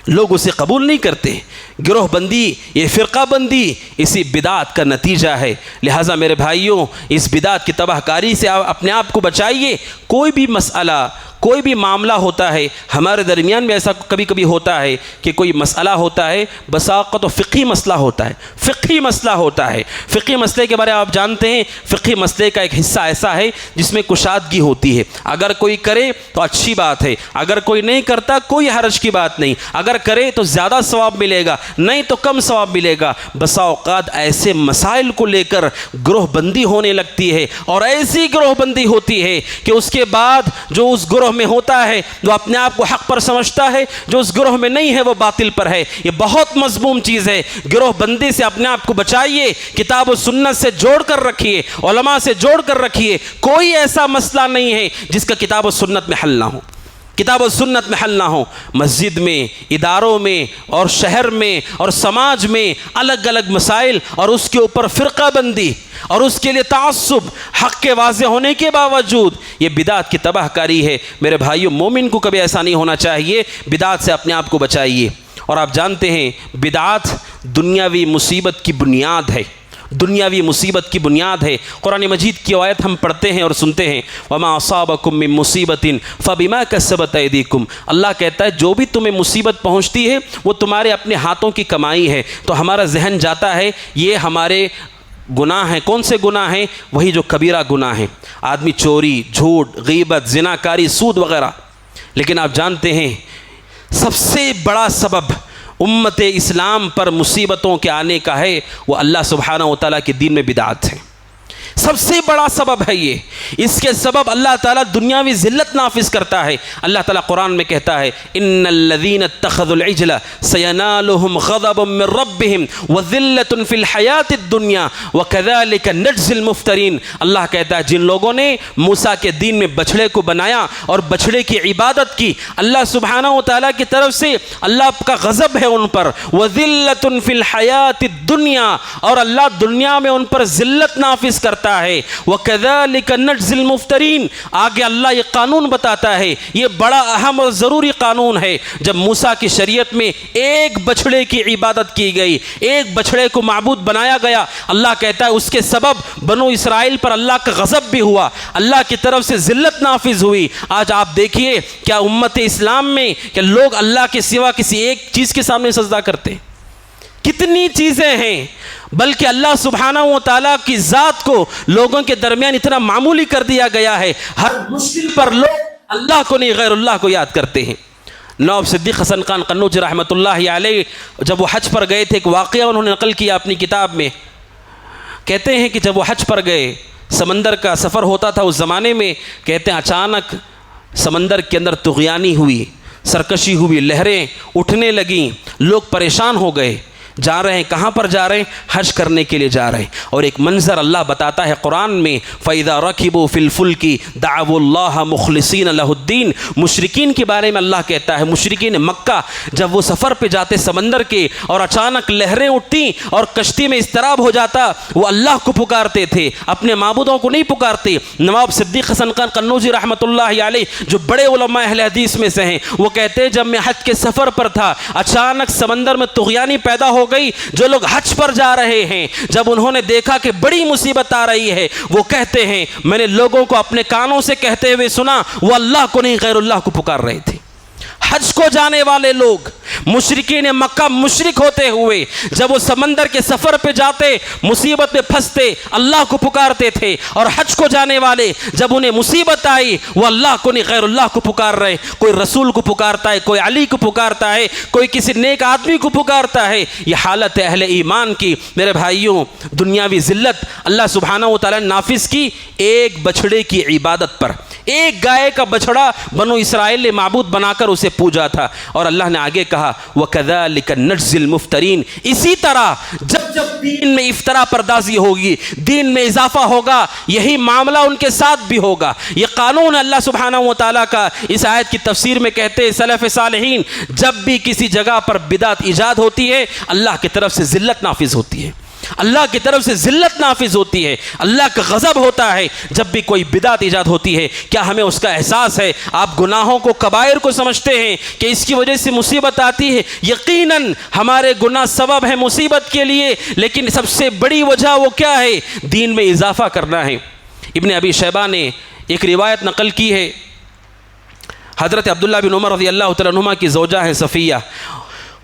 لوگ اسے قبول نہیں کرتے. گروہ بندی، یہ فرقہ بندی اسی بدعت کا نتیجہ ہے. لہٰذا میرے بھائیوں، اس بدعت کی تباہ کاری سے آپ اپنے آپ کو بچائیے. کوئی بھی مسئلہ، کوئی بھی معاملہ ہوتا ہے، ہمارے درمیان میں ایسا کبھی کبھی ہوتا ہے کہ کوئی مسئلہ ہوتا ہے، بسا اوقات تو فقہی مسئلہ ہوتا ہے، فقہی مسئلہ ہوتا ہے. فقہی مسئلے کے بارے میں آپ جانتے ہیں، فقہی مسئلے کا ایک حصہ ایسا ہے جس میں کشادگی ہوتی ہے. اگر کوئی کرے تو اچھی بات ہے، اگر کوئی نہیں کرتا کوئی حرج کی بات نہیں. اگر کرے تو زیادہ ثواب ملے گا، نہیں تو کم ثواب ملے گا. بسا اوقات ایسے مسائل کو لے کر گروہ بندی ہونے لگتی ہے، اور ایسی گروہ بندی ہوتی ہے کہ اس کے بعد جو اس گروہ میں ہوتا ہے جو اپنے آپ کو حق پر سمجھتا ہے، جو اس گروہ میں نہیں ہے وہ باطل پر ہے. یہ بہت مذموم چیز ہے. گروہ بندی سے اپنے آپ کو بچائیے، کتاب و سنت سے جوڑ کر رکھیے، علماء سے جوڑ کر رکھیے. کوئی ایسا مسئلہ نہیں ہے جس کا کتاب و سنت میں حل نہ ہو، کتاب و سنت میں حل نہ ہو. مسجد میں، اداروں میں اور شہر میں اور سماج میں الگ الگ مسائل اور اس کے اوپر فرقہ بندی اور اس کے لیے تعصب، حق کے واضح ہونے کے باوجود یہ بدعت کی تباہ کاری ہے. میرے بھائیوں، مومن کو کبھی ایسا نہیں ہونا چاہیے. بدعت سے اپنے آپ کو بچائیے. اور آپ جانتے ہیں بدعت دنیاوی مصیبت کی بنیاد ہے، دنیاوی مصیبت کی بنیاد ہے. قرآن مجید کی آیت ہم پڑھتے ہیں اور سنتے ہیں، وما اصابکم من مصیبت فبما کسبت ایدیکم. اللہ کہتا ہے جو بھی تمہیں مصیبت پہنچتی ہے وہ تمہارے اپنے ہاتھوں کی کمائی ہے. تو ہمارا ذہن جاتا ہے یہ ہمارے گناہ ہیں. کون سے گناہ ہیں؟ وہی جو کبیرہ گناہ ہیں، آدمی چوری، جھوٹ، غیبت، زناکاری، سود وغیرہ. لیکن آپ جانتے ہیں سب سے بڑا سبب امت اسلام پر مصیبتوں کے آنے کا ہے وہ اللہ سبحانہ و تعالیٰ کے دین میں بدعت ہے. سب سے بڑا سبب ہے یہ. اس کے سبب اللہ تعالیٰ دنیاوی ذلت نافذ کرتا ہے. اللہ تعالیٰ قرآن میں کہتا ہے ان الذین اتخذوا العجل سینالهم غضب من ربهم وذلة فی الحیاۃ الدنیا وکذلک نجزی المفترین. اللہ کہتا ہے جن لوگوں نے موسیٰ کے دین میں بچھڑے کو بنایا اور بچھڑے کی عبادت کی، اللہ سبحانہ و تعالیٰ کی طرف سے اللہ کا غضب ہے ان پر. وذلة فی الحیاۃ الدنیا، اور اللہ دنیا میں ان پر ذلت نافذ کرتا ہے. وَكَذَلِكَ نَجْزِي الْمُفْتَرِينَ. آگے اللہ یہ قانون بتاتا ہے، یہ بڑا اہم اور ضروری قانون ہے. جب موسیٰ کی شریعت میں ایک بچھڑے کی عبادت کی گئی، ایک بچھڑے کو معبود بنایا گیا، اللہ کہتا ہے اس کے سبب بنو اسرائیل پر اللہ کا غضب بھی ہوا، اللہ کی طرف سے ذلت نافذ ہوئی. آج آپ دیکھیے کیا امت اسلام میں کہ لوگ اللہ کے سوا کسی ایک چیز کے سامنے سجدہ کرتے ہیں؟ کتنی چیزیں ہیں، بلکہ اللہ سبحانہ و تعالیٰ کی ذات کو لوگوں کے درمیان اتنا معمولی کر دیا گیا ہے، ہر مشکل پر لوگ اللہ کو نہیں غیر اللہ کو یاد کرتے ہیں. نواب صدیق حسن خان قنوجی رحمۃ اللہ علیہ جب وہ حج پر گئے تھے، ایک واقعہ انہوں نے نقل کیا اپنی کتاب میں. کہتے ہیں کہ جب وہ حج پر گئے، سمندر کا سفر ہوتا تھا اس زمانے میں، کہتے ہیں اچانک سمندر کے اندر طغیانی ہوئی، سرکشی ہوئی، لہریں اٹھنے لگیں، لوگ پریشان ہو گئے. جا رہے ہیں، کہاں پر جا رہے ہیں؟ حج کرنے کے لیے جا رہے ہیں. اور ایک منظر اللہ بتاتا ہے قرآن میں، فَإِذَا رَكِبُوا فِي الْفُلْكِ دَعَوُا اللَّهَ مُخْلِصِينَ لَهُ الدِّينَ. مشرکین کے بارے میں اللہ کہتا ہے، مشرکین مکہ جب وہ سفر پہ جاتے سمندر کے اور اچانک لہریں اٹھتی اور کشتی میں اضطراب ہو جاتا، وہ اللہ کو پکارتے تھے، اپنے معبودوں کو نہیں پکارتے. نواب صدیق حسن خان قنوجی رحمۃ اللہ علیہ جو بڑے علماء اہل حدیث میں سے ہیں، وہ کہتے ہیں جب میں حج کے سفر پر تھا، اچانک سمندر میں طغیانی پیدا ہو گئی. جو لوگ حج پر جا رہے ہیں، جب انہوں نے دیکھا کہ بڑی مصیبت آ رہی ہے، وہ کہتے ہیں میں نے لوگوں کو اپنے کانوں سے کہتے ہوئے سنا وہ اللہ کو نہیں غیر اللہ کو پکار رہے تھے. حج کو جانے والے لوگ، مشرکین مکہ مشرک ہوتے ہوئے جب وہ سمندر کے سفر پہ جاتے، مصیبت میں پھنستے، اللہ کو پکارتے تھے. اور حج کو جانے والے جب انہیں مصیبت آئی، وہ اللہ کو نہیں غیر اللہ کو پکار رہے. کوئی رسول کو پکارتا ہے، کوئی علی کو پکارتا ہے، کوئی کسی نیک آدمی کو پکارتا ہے. یہ حالت ہے اہل ایمان کی. میرے بھائیوں، دنیاوی ذلت اللہ سبحانہ و تعالیٰ نے نافذ کی ایک بچھڑے کی عبادت پر. ایک گائے کا بچھڑا بنو اسرائیل نے معبود بنا کر اسے پوجا تھا. اور اللہ نے آگے کہا وَكَذَلِكَ نَجْزِي الْمُفْتَرِينَ. اسی طرح جب جب دین میں افطرا پردازی ہوگی، دین میں اضافہ ہوگا، یہی معاملہ ان کے ساتھ بھی ہوگا. یہ قانون اللہ سبحانہ و تعالیٰ کا. اس آیت کی تفسیر میں کہتے ہیں سلف صالحین، جب بھی کسی جگہ پر بدعت ایجاد ہوتی ہے، اللہ کی طرف سے ذلت نافذ ہوتی ہے، اللہ کی طرف سے ذلت نافذ ہوتی ہے، اللہ کا غضب ہوتا ہے جب بھی کوئی بدعت ایجاد ہوتی ہے. کیا ہمیں اس کا احساس ہے؟ آپ گناہوں کو، کبائر کو سمجھتے ہیں کہ اس کی وجہ سے مصیبت آتی ہے. یقیناً ہمارے گناہ سبب ہے مصیبت کے لیے، لیکن سب سے بڑی وجہ وہ کیا ہے؟ دین میں اضافہ کرنا ہے. ابن ابی شیبہ نے ایک روایت نقل کی ہے، حضرت عبداللہ بن عمر رضی اللہ تعالیٰ عنہما کی زوجہ ہیں صفیہ.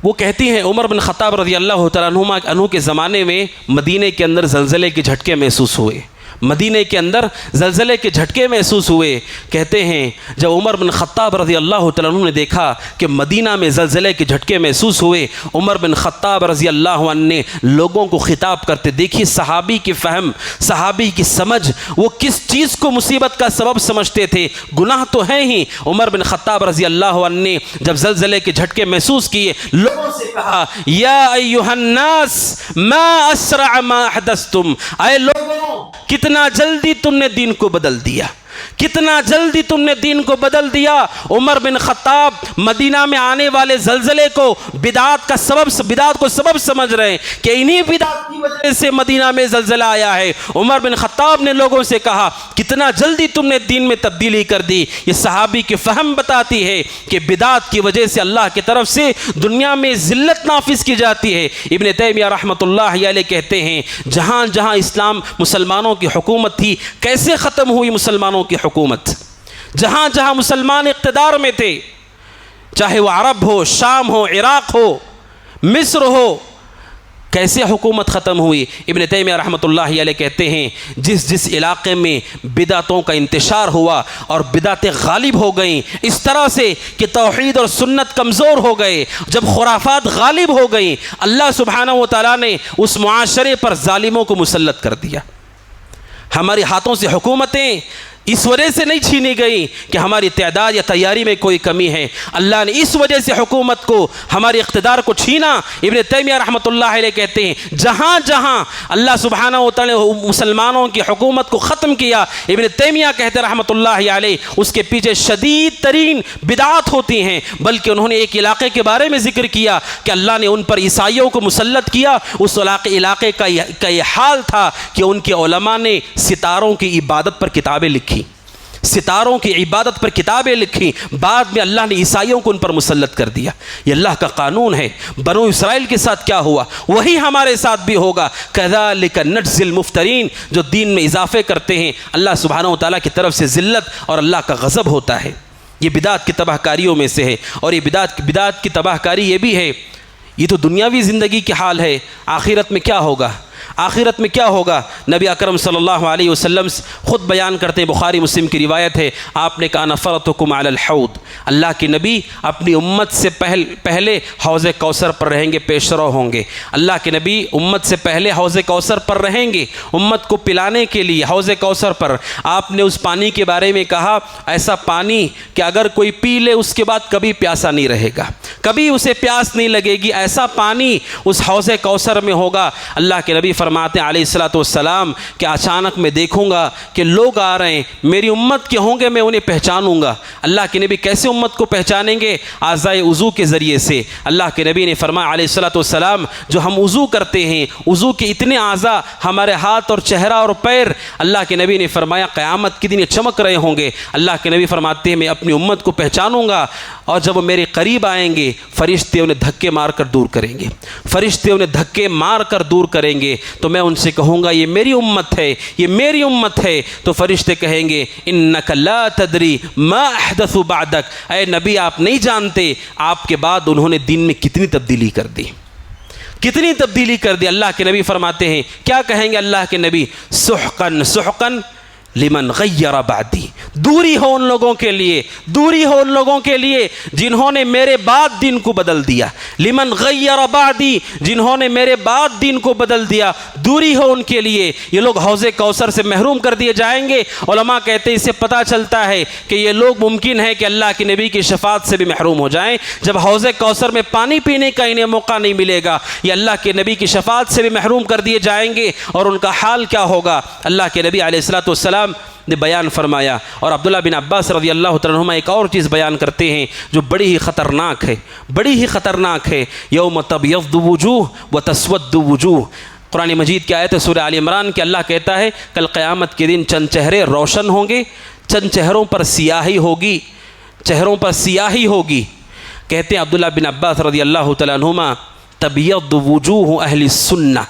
وہ کہتی ہیں عمر بن خطاب رضی اللہ تعالیٰ عنہ کے زمانے میں مدینے کے اندر زلزلے کے جھٹکے محسوس ہوئے. مدینے کے اندر زلزلے کے جھٹکے محسوس ہوئے. کہتے ہیں جب عمر بن خطاب رضی اللہ تعالیٰ عنہ نے دیکھا کہ مدینہ میں زلزلے کے جھٹکے محسوس ہوئے، عمر بن خطاب رضی اللہ عنہ نے لوگوں کو خطاب کرتے. دیکھیے صحابی کی فہم، صحابی کی سمجھ، وہ کس چیز کو مصیبت کا سبب سمجھتے تھے. گناہ تو ہیں ہی. عمر بن خطاب رضی اللہ عنہ نے جب زلزلے کے جھٹکے محسوس کیے، لوگوں سے کہا یا ایھا الناس ما اسرع ما حدثتم. اے لوگوں، کتنا جلدی تم نے دین کو بدل دیا، کتنا جلدی تم نے دین کو بدل دیا. عمر بن خطاب مدینہ میں آنے والے زلزلے کو بدعات کو سبب سمجھ رہے ہیں کہ انہی بدعات کی وجہ سے مدینہ میں زلزلہ آیا ہے. عمر بن خطاب نے لوگوں سے کہا کتنا جلدی تم نے دین میں تبدیلی کر دی. یہ صحابی کی فہم بتاتی ہے کہ بدعات کی وجہ سے اللہ کی طرف سے دنیا میں ذلت نافذ کی جاتی ہے. ابن تیمیہ رحمۃ اللہ علیہ کہتے ہیں جہاں جہاں اسلام مسلمانوں کی حکومت تھی، کیسے ختم ہوئی مسلمانوں کی حکومت؟ جہاں جہاں مسلمان اقتدار میں تھے، چاہے وہ عرب ہو، شام ہو، عراق ہو، مصر ہو، کیسے حکومت ختم ہوئی؟ ابن تیمیہ رحمۃ اللہ علیہ کہتے ہیں جس علاقے میں بدعتوں کا انتشار ہوا اور بدعتیں غالب ہو گئیں اس طرح سے کہ توحید اور سنت کمزور ہو گئے، جب خرافات غالب ہو گئیں، اللہ سبحانہ و تعالیٰ نے اس معاشرے پر ظالموں کو مسلط کر دیا. ہمارے ہاتھوں سے حکومتیں اس وجہ سے نہیں چھینی گئی کہ ہماری تعداد یا تیاری میں کوئی کمی ہے، اللہ نے اس وجہ سے حکومت کو، ہمارے اقتدار کو چھینا۔ ابن تیمیہ رحمۃ اللہ علیہ کہتے ہیں جہاں جہاں اللہ سبحانہ و تعالی نے مسلمانوں کی حکومت کو ختم کیا، ابن تیمیہ کہتے ہیں رحمۃ اللہ علیہ اس کے پیچھے شدید ترین بدعات ہوتی ہیں۔ بلکہ انہوں نے ایک علاقے کے بارے میں ذکر کیا کہ اللہ نے ان پر عیسائیوں کو مسلط کیا، اس علاقے کا یہ حال تھا کہ ان کے علماء نے ستاروں کی عبادت پر کتابیں لکھی، ستاروں کی عبادت پر کتابیں لکھی، بعد میں اللہ نے عیسائیوں کو ان پر مسلط کر دیا۔ یہ اللہ کا قانون ہے۔ بنو اسرائیل کے ساتھ کیا ہوا وہی ہمارے ساتھ بھی ہوگا۔ کذالک نجزی المفترین، جو دین میں اضافے کرتے ہیں اللہ سبحانہ و تعالیٰ کی طرف سے ذلت اور اللہ کا غضب ہوتا ہے۔ یہ بدعت کی تباہ کاریوں میں سے ہے، اور یہ بدعت کی تباہ کاری یہ بھی ہے، یہ تو دنیاوی زندگی کی حال ہے، آخرت میں کیا ہوگا؟ آخرت میں کیا ہوگا؟ نبی اکرم صلی اللہ علیہ وسلم خود بیان کرتے ہیں، بخاری مسلم کی روایت ہے، آپ نے کہا نفرتکم علی الحوض، اللہ کے نبی اپنی امت سے پہلے حوض کوثر پر رہیں گے، پیش رو ہوں گے۔ اللہ کے نبی امت سے پہلے حوض کوثر پر رہیں گے، امت کو پلانے کے لیے حوض کوثر پر۔ آپ نے اس پانی کے بارے میں کہا ایسا پانی کہ اگر کوئی پی لے اس کے بعد کبھی پیاسا نہیں رہے گا، کبھی اسے پیاس نہیں لگے گی، ایسا پانی اس حوض کوثر میں ہوگا۔ اللہ کے نبی فرماتے ہیں علیہ الصلوۃ والسلام کہ اچانک میں دیکھوں گا کہ لوگ آ رہے ہیں، میری امت کے ہوں گے، میں انہیں پہچانوں گا۔ اللہ کے نبی کیسے امت کو پہچانیں گے؟ اعضائے وضو کے ذریعے سے۔ اللہ کے نبی نے فرمایا علیہ الصلوۃ والسلام جو ہم وضو کرتے ہیں، وضو کے اتنے اعضاء، ہمارے ہاتھ اور چہرہ اور پیر، اللہ کے نبی نے فرمایا قیامت کے دن یہ چمک رہے ہوں گے۔ اللہ کے نبی فرماتے ہیں میں اپنی امت کو پہچانوں گا، اور جب وہ میرے قریب آئیں گے فرشتے انہیں دھکے مار کر دور کریں گے، فرشتے انہیں دھکے مار کر دور کریں گے، تو میں ان سے کہوں گا یہ میری امت ہے، یہ میری امت ہے۔ تو فرشتے کہیں گے انک لا تدری ما احدث بعدک، اے نبی آپ نہیں جانتے آپ کے بعد انہوں نے دین میں کتنی تبدیلی کر دی، کتنی تبدیلی کر دی۔ اللہ کے نبی فرماتے ہیں کیا کہیں گے اللہ کے نبی؟ سحقن سحقن لمن غیر بعدی، دوری ہو ان لوگوں کے لیے، دوری ہو ان لوگوں کے لیے جنہوں نے میرے بعد دین کو بدل دیا، لمن غیر بعدی، جنہوں نے میرے بعد دین کو بدل دیا، دوری ہو ان کے لیے۔ یہ لوگ حوض کوثر سے محروم کر دیے جائیں گے۔ علماء کہتے ہیں اس سے پتہ چلتا ہے کہ یہ لوگ ممکن ہے کہ اللہ کے نبی کی شفاعت سے بھی محروم ہو جائیں۔ جب حوض کوثر میں پانی پینے کا انہیں موقع نہیں ملے گا، یہ اللہ کے نبی کی شفاعت سے بھی محروم کر دیے جائیں گے، اور ان کا حال کیا ہوگا؟ اللہ کے نبی علیہ الصلوۃ والسلام نے بیان فرمایا۔ اور عبداللہ بن عباس رضی اللہ تعالیٰ عنہما ایک اور چیز بیان کرتے ہیں جو بڑی ہی خطرناک ہے، بڑی ہی خطرناک ہے۔ یوم تبیض وجوہ وتسود وجوہ، قرآن مجید کی آیت ہے سورہ آل عمران کہ اللہ کہتا ہے کل قیامت کے دن چند چہرے روشن ہوں گے، چند چہروں پر سیاہی ہوگی، چہروں پر سیاہی ہوگی۔ کہتے ہیں عبداللہ بن عباس رضی اللہ تعالیٰ عنہما تبیض وجوہ اہل السنہ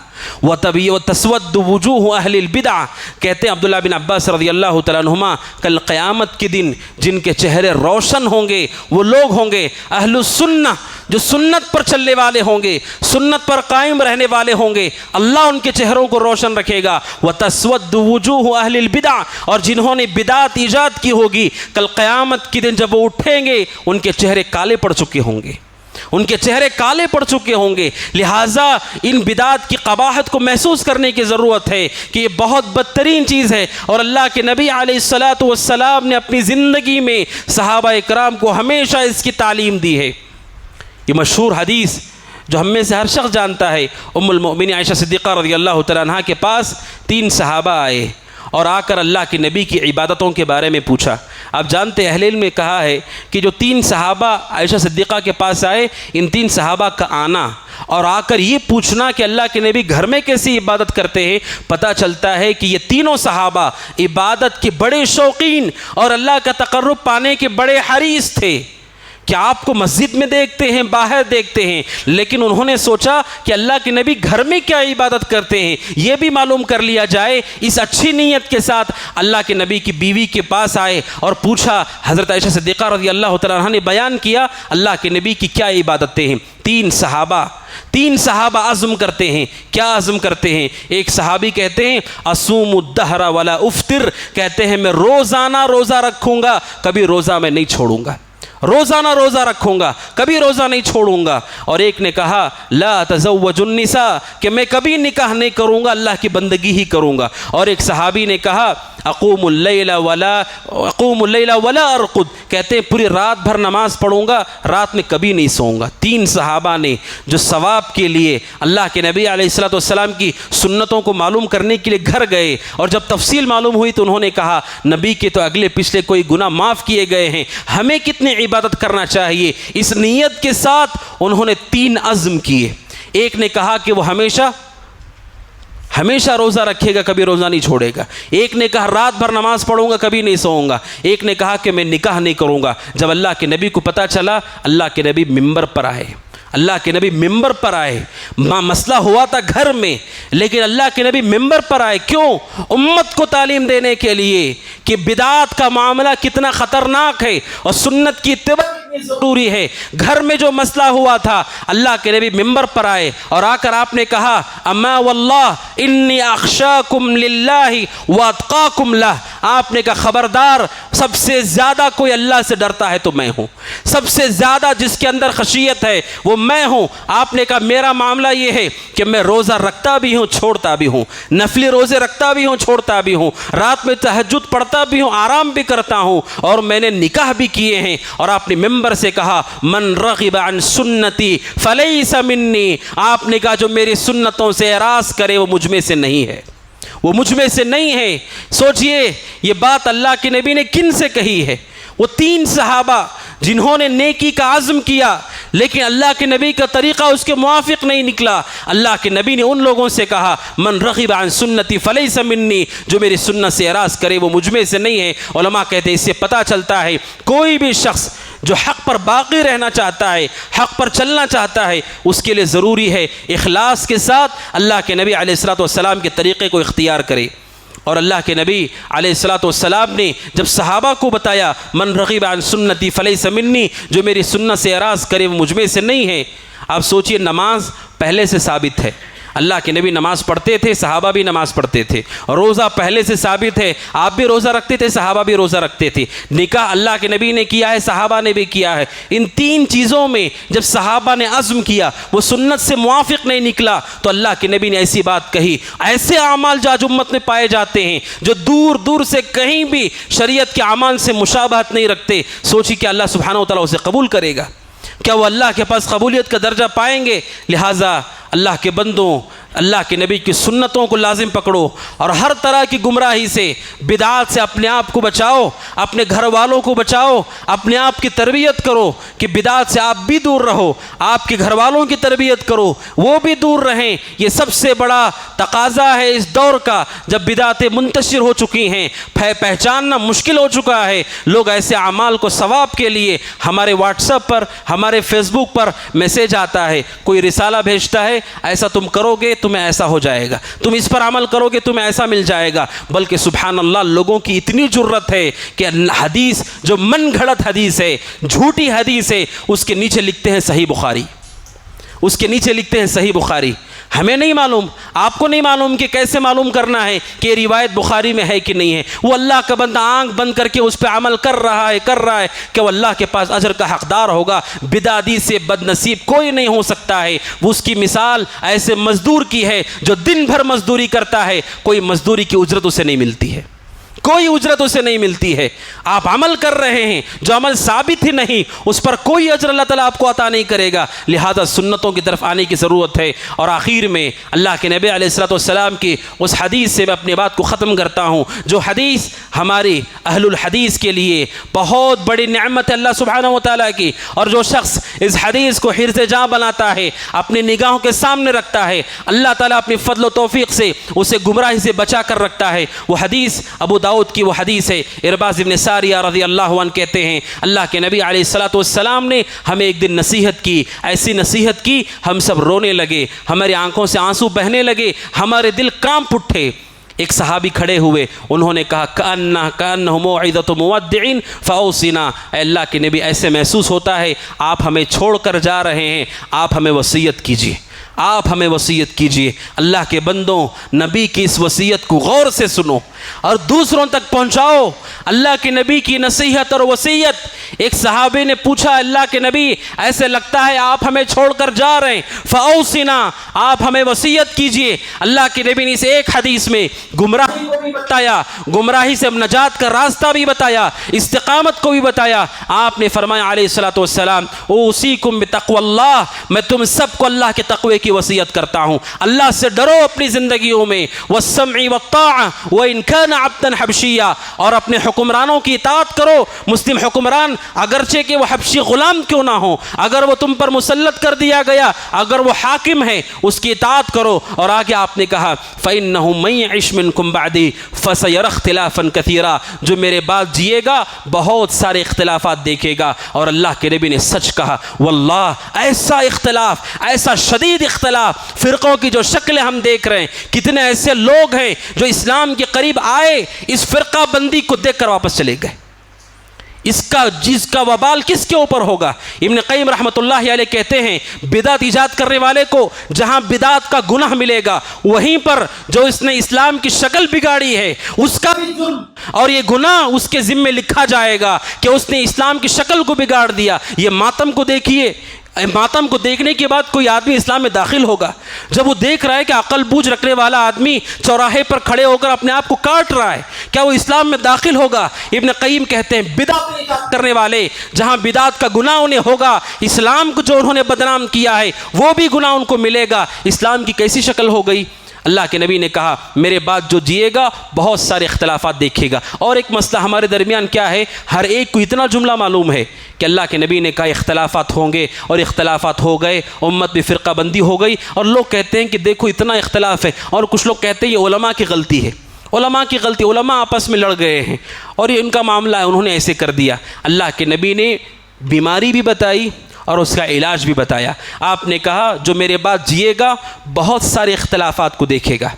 وتسود وجوہ اہل البدع، کہتے ہیں عبداللہ بن عباس رضی اللہ تعالیٰ عنہما کل قیامت کے دن جن کے چہرے روشن ہوں گے وہ لوگ ہوں گے اہل السنہ، جو سنت پر چلنے والے ہوں گے، سنت پر قائم رہنے والے ہوں گے، اللہ ان کے چہروں کو روشن رکھے گا۔ وتسود وجوہ اہل البدع، اور جنہوں نے بدعت ایجاد کی ہوگی کل قیامت کے دن جب وہ اٹھیں گے ان کے چہرے کالے پڑ چکے ہوں گے، ان کے چہرے کالے پڑ چکے ہوں گے۔ لہٰذا ان بدعات کی قباحت کو محسوس کرنے کی ضرورت ہے کہ یہ بہت بدترین چیز ہے، اور اللہ کے نبی علیہ الصلاۃ والسلام نے اپنی زندگی میں صحابہ اکرام کو ہمیشہ اس کی تعلیم دی ہے۔ یہ مشہور حدیث جو ہم میں سے ہر شخص جانتا ہے، ام المؤمنین عائشہ صدیقہ رضی اللہ تعالیٰ عنہا کے پاس 3 صحابہ آئے اور آ کر اللہ کے نبی کی عبادتوں کے بارے میں پوچھا۔ آپ جانتے اہل علم نے کہا ہے کہ جو 3 صحابہ عائشہ صدیقہ کے پاس آئے، ان 3 صحابہ کا آنا اور آ کر یہ پوچھنا کہ اللہ کے نبی گھر میں کیسی عبادت کرتے ہیں، پتہ چلتا ہے کہ یہ تینوں صحابہ عبادت کے بڑے شوقین اور اللہ کا تقرب پانے کے بڑے حریص تھے کہ آپ کو مسجد میں دیکھتے ہیں، باہر دیکھتے ہیں، لیکن انہوں نے سوچا کہ اللہ کے نبی گھر میں کیا عبادت کرتے ہیں یہ بھی معلوم کر لیا جائے۔ اس اچھی نیت کے ساتھ اللہ کے نبی کی بیوی کے پاس آئے اور پوچھا۔ حضرت عائشہ صدیقہ رضی اللہ تعالیٰ عنہا نے بیان کیا اللہ کے نبی کی کیا عبادتیں ہیں۔ 3 صحابہ عزم کرتے ہیں۔ کیا عزم کرتے ہیں؟ ایک صحابی کہتے ہیں اصوم الدہر ولا افطر، کہتے ہیں میں روزانہ روزہ رکھوں گا، کبھی روزہ میں نہیں چھوڑوں گا، روزانہ روزہ رکھوں گا، کبھی روزہ نہیں چھوڑوں گا۔ اور ایک نے کہا لا تزوج النساء، کہ میں کبھی نکاح نہیں کروں گا، اللہ کی بندگی ہی کروں گا۔ اور ایک صحابی نے کہا اقوم اللیل ولا ارقد، کہتے ہیں پوری رات بھر نماز پڑھوں گا، رات میں کبھی نہیں سوؤں گا۔ 3 صحابہ نے جو ثواب کے لیے اللہ کے نبی علیہ الصلوۃ والسلام کی سنتوں کو معلوم کرنے کے لیے گھر گئے، اور جب تفصیل معلوم ہوئی تو انہوں نے کہا نبی کے تو اگلے پچھلے کوئی گناہ معاف کیے گئے ہیں، ہمیں کتنی عبادت کرنا چاہیے۔ اس نیت کے ساتھ انہوں نے 3 عزم کیے۔ ایک نے کہا کہ وہ ہمیشہ روزہ رکھے گا، کبھی روزہ نہیں چھوڑے گا۔ ایک نے کہا رات بھر نماز پڑھوں گا، کبھی نہیں سوؤں گا۔ ایک نے کہا کہ میں نکاح نہیں کروں گا۔ جب اللہ کے نبی کو پتہ چلا، اللہ کے نبی ممبر پر آئے، اللہ کے نبی ممبر پر آئے۔ مسئلہ ہوا تھا گھر میں، لیکن اللہ کے نبی ممبر پر آئے، کیوں؟ امت کو تعلیم دینے کے لیے کہ بدعات کا معاملہ کتنا خطرناک ہے اور سنت کی اتباع ضروری ہے۔ گھر میں جو مسئلہ ہوا تھا، اللہ کے نبی ممبر پر آئے اور آ کر آپ نے کہا اما واللہ انی اخشاکم للہ واتقاکم لہ، آپ نے کہا خبردار، سب سے زیادہ کوئی اللہ سے ڈرتا ہے تو میں ہوں، سب سے زیادہ جس کے اندر خشیت ہے وہ میں ہوں۔ آپ نے کہا میرا معاملہ یہ ہے کہ میں روزہ رکھتا بھی ہوں، چھوڑتا بھی ہوں، نفلی روزے رکھتا بھی ہوں، چھوڑتا بھی ہوں، رات میں تہجد پڑھتا بھی ہوں، آرام بھی کرتا ہوں، اور میں نے نکاح بھی کیے ہیں۔ اور آپ نے ممبر سے کہا من رغب عن سنتی فلیس منی، آپ نے کہا جو میری سنتوں سے اعراض کرے وہ مجھ میں سے نہیں ہے، وہ مجھ میں سے نہیں ہے۔ سوچئے یہ بات اللہ کے نبی نے کن سے کہی ہے؟ وہ 3 صحابہ جنہوں نے نیکی کا عزم کیا، لیکن اللہ کے نبی کا طریقہ اس کے موافق نہیں نکلا۔ اللہ کے نبی نے ان لوگوں سے کہا من رغب عن سنتی فلیس منی، جو میری سنت سے اعراض کرے وہ مجھ میں سے نہیں ہے۔ علماء کہتے ہیں اس سے پتہ چلتا ہے کوئی بھی شخص جو حق پر باقی رہنا چاہتا ہے، حق پر چلنا چاہتا ہے، اس کے لیے ضروری ہے اخلاص کے ساتھ اللہ کے نبی علیہ الصلوۃ والسلام کے طریقے کو اختیار کرے۔ اور اللہ کے نبی علیہ الصلوۃ والسلام نے جب صحابہ کو بتایا من رغب عن سنتی فلیس منی، جو میری سنت سے اعراض کرے وہ مجھ میں سے نہیں ہے۔ آپ سوچئے نماز پہلے سے ثابت ہے، اللہ کے نبی نماز پڑھتے تھے، صحابہ بھی نماز پڑھتے تھے، روزہ پہلے سے ثابت ہے، آپ بھی روزہ رکھتے تھے، صحابہ بھی روزہ رکھتے تھے، نکاح اللہ کے نبی نے کیا ہے، صحابہ نے بھی کیا ہے۔ ان 3 چیزوں میں جب صحابہ نے عزم کیا وہ سنت سے موافق نہیں نکلا تو اللہ کے نبی نے ایسی بات کہی۔ ایسے اعمال جو آج امت میں پائے جاتے ہیں جو دور دور سے کہیں بھی شریعت کے اعمال سے مشابہت نہیں رکھتے، سوچی کہ اللہ سبحانہ و تعالیٰ اسے قبول کرے گا؟ کیا وہ اللہ کے پاس قبولیت کا درجہ پائیں گے؟ لہٰذا اللہ کے بندوں، اللہ کے نبی کی سنتوں کو لازم پکڑو اور ہر طرح کی گمراہی سے، بدعات سے اپنے آپ کو بچاؤ، اپنے گھر والوں کو بچاؤ، اپنے آپ کی تربیت کرو کہ بدعات سے آپ بھی دور رہو، آپ کے گھر والوں کی تربیت کرو وہ بھی دور رہیں۔ یہ سب سے بڑا تقاضا ہے اس دور کا، جب بدعاتیں منتشر ہو چکی ہیں، پہچاننا مشکل ہو چکا ہے۔ لوگ ایسے اعمال کو ثواب کے لیے ہمارے واٹس ایپ پر، ہمارے فیس بک پر میسیج آتا ہے، کوئی رسالہ بھیجتا ہے ایسا تم کرو گے تمہیں ایسا ہو جائے گا، تم اس پر عمل کرو گے تمہیں ایسا مل جائے گا۔ بلکہ سبحان اللہ لوگوں کی اتنی جرت ہے کہ حدیث جو من گھڑت حدیث ہے، جھوٹی حدیث ہے، اس کے نیچے لکھتے ہیں صحیح بخاری، اس کے نیچے لکھتے ہیں صحیح بخاری۔ ہمیں نہیں معلوم، آپ کو نہیں معلوم کہ کیسے معلوم کرنا ہے کہ یہ روایت بخاری میں ہے کہ نہیں ہے۔ وہ اللہ کا بندہ آنکھ بند کر کے اس پہ عمل کر رہا ہے کہ وہ اللہ کے پاس اجر کا حقدار ہوگا۔ بدعتی سے بد نصیب کوئی نہیں ہو سکتا ہے۔ وہ اس کی مثال ایسے مزدور کی ہے جو دن بھر مزدوری کرتا ہے، کوئی مزدوری کی اجرت اسے نہیں ملتی ہے، کوئی اجرت اسے نہیں ملتی ہے۔ آپ عمل کر رہے ہیں، جو عمل ثابت ہی نہیں اس پر کوئی اجر اللہ تعالیٰ آپ کو عطا نہیں کرے گا۔ لہذا سنتوں کی طرف آنے کی ضرورت ہے۔ اور آخر میں اللہ کے نبی علیہ الصلوۃ والسلام کی اس حدیث سے میں اپنی بات کو ختم کرتا ہوں، جو حدیث ہماری اہل الحدیث کے لیے بہت بڑی نعمت ہے اللہ سبحانہ و تعالیٰ کی۔ اور جو شخص اس حدیث کو حرز جاں بناتا ہے، اپنی نگاہوں کے سامنے رکھتا ہے، اللہ تعالیٰ اپنی فضل و توفیق سے اسے گمراہی سے بچا کر رکھتا ہے۔ وہ حدیث ابو داؤد کی وہ حدیث ہے، ارباز بن ساریہ رضی اللہ عنہ کہتے ہیں اللہ کے نبی علیہ الصلوۃ والسلام نے ہمیں ایک دن نصیحت کی، ایسی نصیحت کی ہم سب رونے لگے، ہماری آنکھوں سے آنسو بہنے لگے، ہمارے دل کانپ اٹھے۔ ایک صحابی کھڑے ہوئے، انہوں نے کہا کأنہ موعظۃ مودع فاوصنا، اے اللہ کے نبی ایسے محسوس ہوتا ہے آپ ہمیں چھوڑ کر جا رہے ہیں، آپ ہمیں وصیت کیجیے، آپ ہمیں وصیت کیجئے۔ اللہ کے بندوں، نبی کی اس وصیت کو غور سے سنو اور دوسروں تک پہنچاؤ۔ اللہ کے نبی کی نصیحت اور وصیت۔ ایک صحابی نے پوچھا، اللہ کے نبی ایسے لگتا ہے آپ ہمیں چھوڑ کر جا رہے ہیں، فاوصنا، آپ ہمیں وصیت کیجئے۔ اللہ کے نبی نے اس ایک حدیث میں گمراہی کو بھی بتایا، گمراہی سے نجات کا راستہ بھی بتایا، استقامت کو بھی بتایا۔ آپ نے فرمایا علیہ الصلوۃ والسلام، اوصیکم بتقوی اللہ، میں تم سب کو اللہ کے تقوی کی وصیت کرتا ہوں۔ اللہ سے ڈرو اپنی زندگیوں میں، والسمع والطاعہ وان کان عبدا حبشیا، اور اپنے حکمرانوں کی اطاعت کرو۔ مسلم حکمران اگرچہ کہ وہ حبشی غلام کیوں نہ ہو، اگر وہ تم پر مسلط کر دیا گیا، اگر وہ حاکم ہے، اس کی اطاعت کرو۔ اور آگے آپ نے کہا فإنه من يعش منكم بعدي فسيرى اختلافا كثيرا، جو میرے بعد جیے گا بہت سارے اختلافات دیکھے گا۔ اور اللہ کے نبی نے سچ کہا، واللہ ایسا اختلاف، ایسا شدید اختلاف، فرقوں کی جو شکلیں ہم دیکھ رہے ہیں، کتنے ایسے لوگ ہیں جو اسلام کے قریب آئے، اس فرقہ بندی کو دیکھ کر واپس چلے گئے۔ جس کا وبال کس کے اوپر ہوگا؟ ابن قیم رحمۃ اللہ علیہ کہتے ہیں، بدعت ایجاد کرنے والے کو جہاں بدعت کا گناہ ملے گا، وہیں پر جو اس نے اسلام کی شکل بگاڑی ہے اس کا بھی جرم اور یہ گناہ اس کے ذمے لکھا جائے گا کہ اس نے اسلام کی شکل کو بگاڑ دیا۔ یہ ماتم کو دیکھیے، ماتم کو دیکھنے کے بعد کوئی آدمی اسلام میں داخل ہوگا جب وہ دیکھ رہا ہے کہ عقل بوجھ رکھنے والا آدمی چوراہے پر کھڑے ہو کر اپنے آپ کو کاٹ رہا ہے، کیا وہ اسلام میں داخل ہوگا؟ ابن قیم کہتے ہیں بدعت کرنے والے جہاں بدعت کا گناہ انہیں ہوگا، اسلام کو جو انہوں نے بدنام کیا ہے وہ بھی گناہ ان کو ملے گا۔ اسلام کی کیسی شکل ہو گئی؟ اللہ کے نبی نے کہا میرے بعد جو جیے گا بہت سارے اختلافات دیکھے گا۔ اور ایک مسئلہ ہمارے درمیان کیا ہے، ہر ایک کو اتنا جملہ معلوم ہے کہ اللہ کے نبی نے کہا اختلافات ہوں گے، اور اختلافات ہو گئے، امت بھی فرقہ بندی ہو گئی۔ اور لوگ کہتے ہیں کہ دیکھو اتنا اختلاف ہے، اور کچھ لوگ کہتے ہیں یہ علماء کی غلطی ہے، علماء کی غلطی، علماء آپس میں لڑ گئے ہیں اور یہ ان کا معاملہ ہے، انہوں نے ایسے کر دیا۔ اللہ کے نبی نے بیماری بھی بتائی اور اس کا علاج بھی بتایا۔ آپ نے کہا جو میرے بعد جیے گا بہت سارے اختلافات کو دیکھے گا،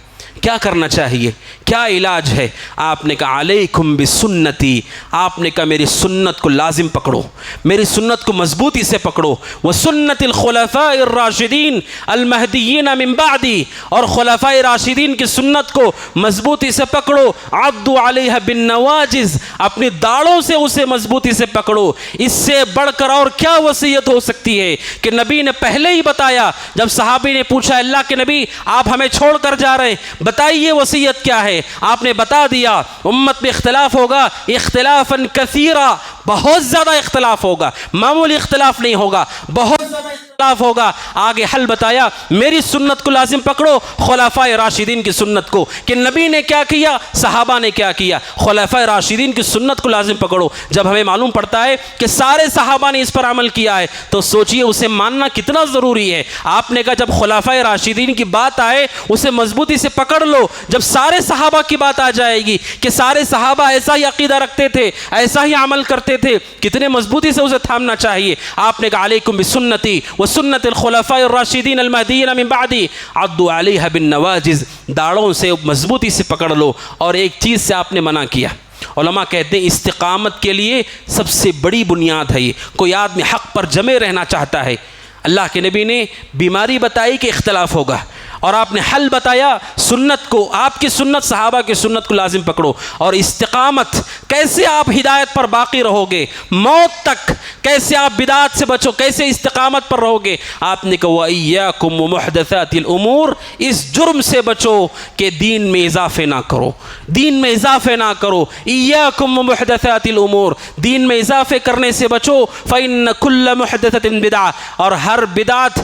کیا کرنا چاہیے، کیا علاج ہے؟ آپ نے کہا علیکم بسنتی، آپ نے کہا میری سنت کو لازم پکڑو، میری سنت کو مضبوطی سے پکڑو، وسنت الخلفاء الراشدین المہدیین من بعدی، اور خلفاء راشدین کی سنت کو مضبوطی سے پکڑو، عضوا علیہ بالنواجذ، اپنی داڑھوں سے اسے مضبوطی سے پکڑو۔ اس سے بڑھ کر اور کیا وصیت ہو سکتی ہے کہ نبی نے پہلے ہی بتایا۔ جب صحابی نے پوچھا اللہ کے نبی آپ ہمیں چھوڑ کر جا رہے ہیں، بتائیے وصیت کیا ہے؟ آپ نے بتا دیا امت میں اختلاف ہوگا، اختلافاً کثیرا، بہت زیادہ اختلاف ہوگا، معمولی اختلاف نہیں ہوگا، بہت زیادہ اختلاف ہوگا۔ آگے حل بتایا، میری سنت کو لازم پکڑو، خلفاء راشدین کی سنت کو، کہ نبی نے کیا کیا، صحابہ نے کیا کیا، خلفاء راشدین کی سنت کو لازم پکڑو۔ جب ہمیں معلوم پڑتا ہے کہ سارے صحابہ نے اس پر عمل کیا ہے تو سوچئے اسے ماننا کتنا ضروری ہے۔ آپ نے کہا جب خلفاء راشدین کی بات آئے اسے مضبوطی سے پکڑ لو، جب سارے صحابہ کی بات آ جائے گی کہ سارے صحابہ ایسا ہی عقیدہ رکھتے تھے، ایسا ہی عمل کرتے تھے، کتنے مضبوطی سے اسے تھامنا چاہیے۔ آپ نے کہا علیکم بسنتی وسنت الخلفاء الراشدین المہدیین من بعدی عضوا علیہ بالنواجذ، داڑھوں سے مضبوطی سے پکڑ لو۔ اور ایک چیز سے آپ نے منع کیا، علماء کہتے ہیں استقامت کے لیے سب سے بڑی بنیاد ہے یہ، کوئی آدمی حق پر جمے رہنا چاہتا ہے۔ اللہ کے نبی نے بیماری بتائی کہ اختلاف ہوگا، اور آپ نے حل بتایا سنت کو، آپ کی سنت صحابہ کی سنت کو لازم پکڑو۔ اور استقامت کیسے آپ ہدایت پر باقی رہو گے موت تک، کیسے آپ بدعات سے بچو، کیسے استقامت پر رہو گے؟ آپ نے کہا وَإِيَّاكُمْ وَمُحْدَثَاتِ الْأُمُورِ، اس جرم سے بچو کہ دین میں اضافے نہ کرو، دین میں اضافے نہ کرو۔ إِيَّاكُمْ وَمُحْدَثَاتِ الْأُمُورِ، دین میں اضافے کرنے سے بچو۔ فَإِنَّ كُلَّ مُحْدَثَةٍ بِدْعَةٍ، اور ہر بدعت،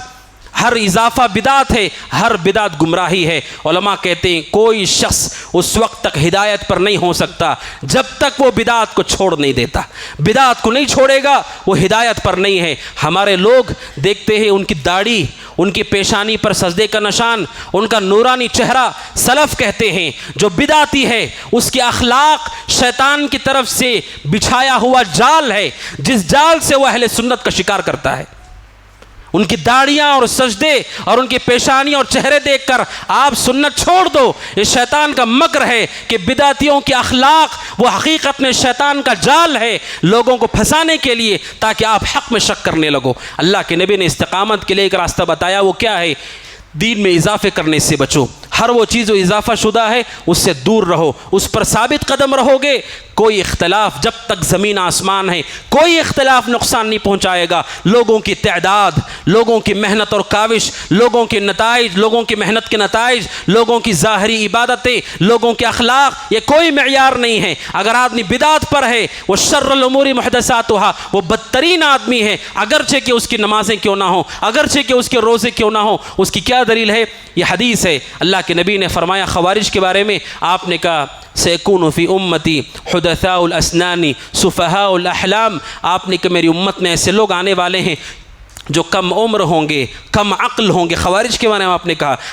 ہر اضافہ بدعت ہے، ہر بدعت گمراہی ہے۔ علماء کہتے ہیں کوئی شخص اس وقت تک ہدایت پر نہیں ہو سکتا جب تک وہ بدعت کو چھوڑ نہیں دیتا، بدعت کو نہیں چھوڑے گا وہ ہدایت پر نہیں ہے۔ ہمارے لوگ دیکھتے ہیں ان کی داڑھی، ان کی پیشانی پر سجدے کا نشان، ان کا نورانی چہرہ، سلف کہتے ہیں جو بدعتی ہے اس کے اخلاق شیطان کی طرف سے بچھایا ہوا جال ہے، جس جال سے وہ اہل سنت کا شکار کرتا ہے۔ ان کی داڑیاں اور سجدے اور ان کی پیشانی اور چہرے دیکھ کر آپ سنت چھوڑ دو، یہ شیطان کا مکر ہے کہ بدعتیوں کے اخلاق وہ حقیقت میں شیطان کا جال ہے لوگوں کو پھنسانے کے لیے تاکہ آپ حق میں شک کرنے لگو۔ اللہ کے نبی نے استقامت کے لیے ایک راستہ بتایا، وہ کیا ہے؟ دین میں اضافے کرنے سے بچو، ہر وہ چیز جو اضافہ شدہ ہے اس سے دور رہو، اس پر ثابت قدم رہو گے۔ کوئی اختلاف جب تک زمین آسمان ہے، کوئی اختلاف نقصان نہیں پہنچائے گا۔ لوگوں کی تعداد، لوگوں کی محنت اور کاوش، لوگوں کے نتائج، لوگوں کی محنت کے نتائج، لوگوں کی ظاہری عبادتیں، لوگوں کے اخلاق، یہ کوئی معیار نہیں ہے۔ اگر آدمی بدعت پر ہے، وہ شر الامور محدثاتها، وہ بدترین آدمی ہے، اگرچہ کہ اس کی نمازیں کیوں نہ ہوں، اگرچہ کہ اس کے روزے کیوں نہ ہوں۔ اس کی کیا دلیل ہے؟ یہ حدیث ہے، اللہ کے نبی نے فرمایا خوارج کے بارے میں، آپ نے کہا سیکون فی امتی حدثاء الاسنان سفہاء الاحلام، آپ نے کہا میری امت میں ایسے لوگ آنے والے ہیں جو کم عمر ہوں گے، کم عقل ہوں گے۔ خوارج کے بارے میں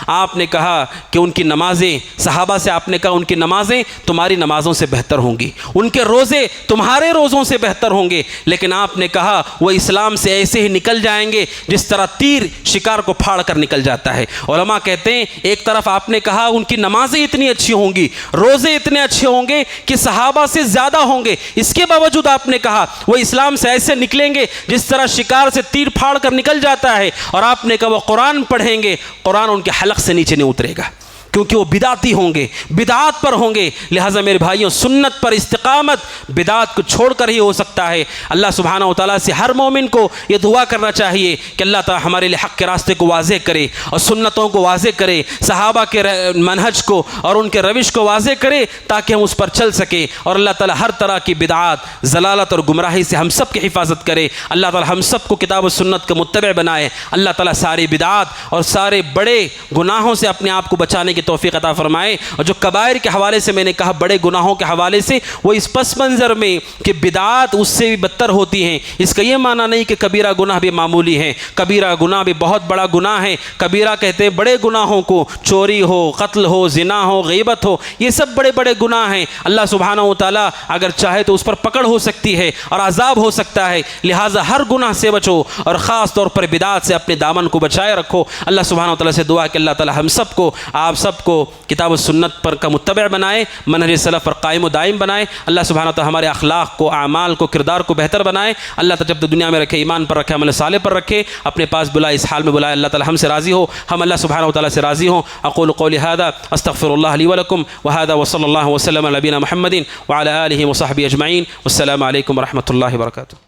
آپ نے کہا کہ ان کی نمازیں، صحابہ سے آپ نے کہا ان کی نمازیں تمہاری نمازوں سے بہتر ہوں گی، ان کے روزے تمہارے روزوں سے بہتر ہوں گے، لیکن آپ نے کہا وہ اسلام سے ایسے ہی نکل جائیں گے جس طرح تیر شکار کو پھاڑ کر نکل جاتا ہے۔ علماء کہتے ہیں ایک طرف آپ نے کہا ان کی نمازیں اتنی اچھی ہوں گی، روزے اتنے اچھے ہوں گے کہ صحابہ سے زیادہ ہوں گے، اس کے باوجود آپ نے کہا وہ اسلام سے ایسے نکلیں گے جس طرح شکار سے تیر پھاڑ کر نکل جاتا ہے، اور آپ نے کہا وہ قرآن پڑھیں گے، قرآن ان کے حلق سے نیچے نہیں اترے گا، کیونکہ وہ بدعتی ہوں گے، بدعات پر ہوں گے۔ لہٰذا میرے بھائیوں، سنت پر استقامت بدعات کو چھوڑ کر ہی ہو سکتا ہے۔ اللہ سبحانہ و تعالیٰ سے ہر مومن کو یہ دعا کرنا چاہیے کہ اللہ تعالیٰ ہمارے لیے حق کے راستے کو واضح کرے اور سنتوں کو واضح کرے، صحابہ کے منہج کو اور ان کے روش کو واضح کرے تاکہ ہم اس پر چل سکیں، اور اللہ تعالیٰ ہر طرح کی بدعات، ضلالت اور گمراہی سے ہم سب کی حفاظت کرے۔ اللہ تعالیٰ ہم سب کو کتاب و سنت کا متبع بنائے۔ اللہ تعالیٰ ساری بدعات اور سارے بڑے گناہوں سے اپنے آپ کو بچانے کی توفیق عطا فرمائے۔ اور جو کبائر کے حوالے سے میں نے کہا، بڑے گناہوں کے حوالے سے، وہ اس پس منظر میں کہ بدعات اس سے بھی بدتر ہوتی ہیں، اس کا یہ معنی نہیں کہ کبیرہ گناہ بھی معمولی ہیں، کبیرہ گناہ بھی بہت بڑا گناہ ہے۔ کبیرہ کہتے ہیں بڑے گناہوں کو، چوری ہو، قتل ہو، زنا ہو، غیبت ہو، یہ سب بڑے بڑے گناہ ہیں۔ اللہ سبحانہ و تعالیٰ اگر چاہے تو اس پر پکڑ ہو سکتی ہے اور عذاب ہو سکتا ہے، لہٰذا ہر گناہ سے بچو اور خاص طور پر بدعات سے اپنے دامن کو بچائے رکھو۔ اللہ سبحانہ و تعالیٰ سے دعا کہ اللہ تعالیٰ ہم سب کو، آپ سب کو کتاب و سنت پر کا متبع بنائے، منہج سلف پر قائم و دائم بنائے۔ اللہ سبحانہ و تعالیٰ ہمارے اخلاق کو، اعمال کو، کردار کو بہتر بنائے۔ اللہ تعالیٰ جب دنیا میں رکھے ایمان پر رکھے، عمل صالح پر رکھے، اپنے پاس بلائے، اس حال میں بلائے اللہ تعالیٰ ہم سے راضی ہو، ہم اللہ سبحانہ و تعالیٰ سے راضی ہوں۔ اقول قولی ھذا استغفر اللہ لی ولکم وھذا وصلی اللہ وسلم علی نبینا محمد وعلی آلہ وصحبہ اجمعین۔ والسلام علیکم ورحمۃ اللہ وبرکاتہ۔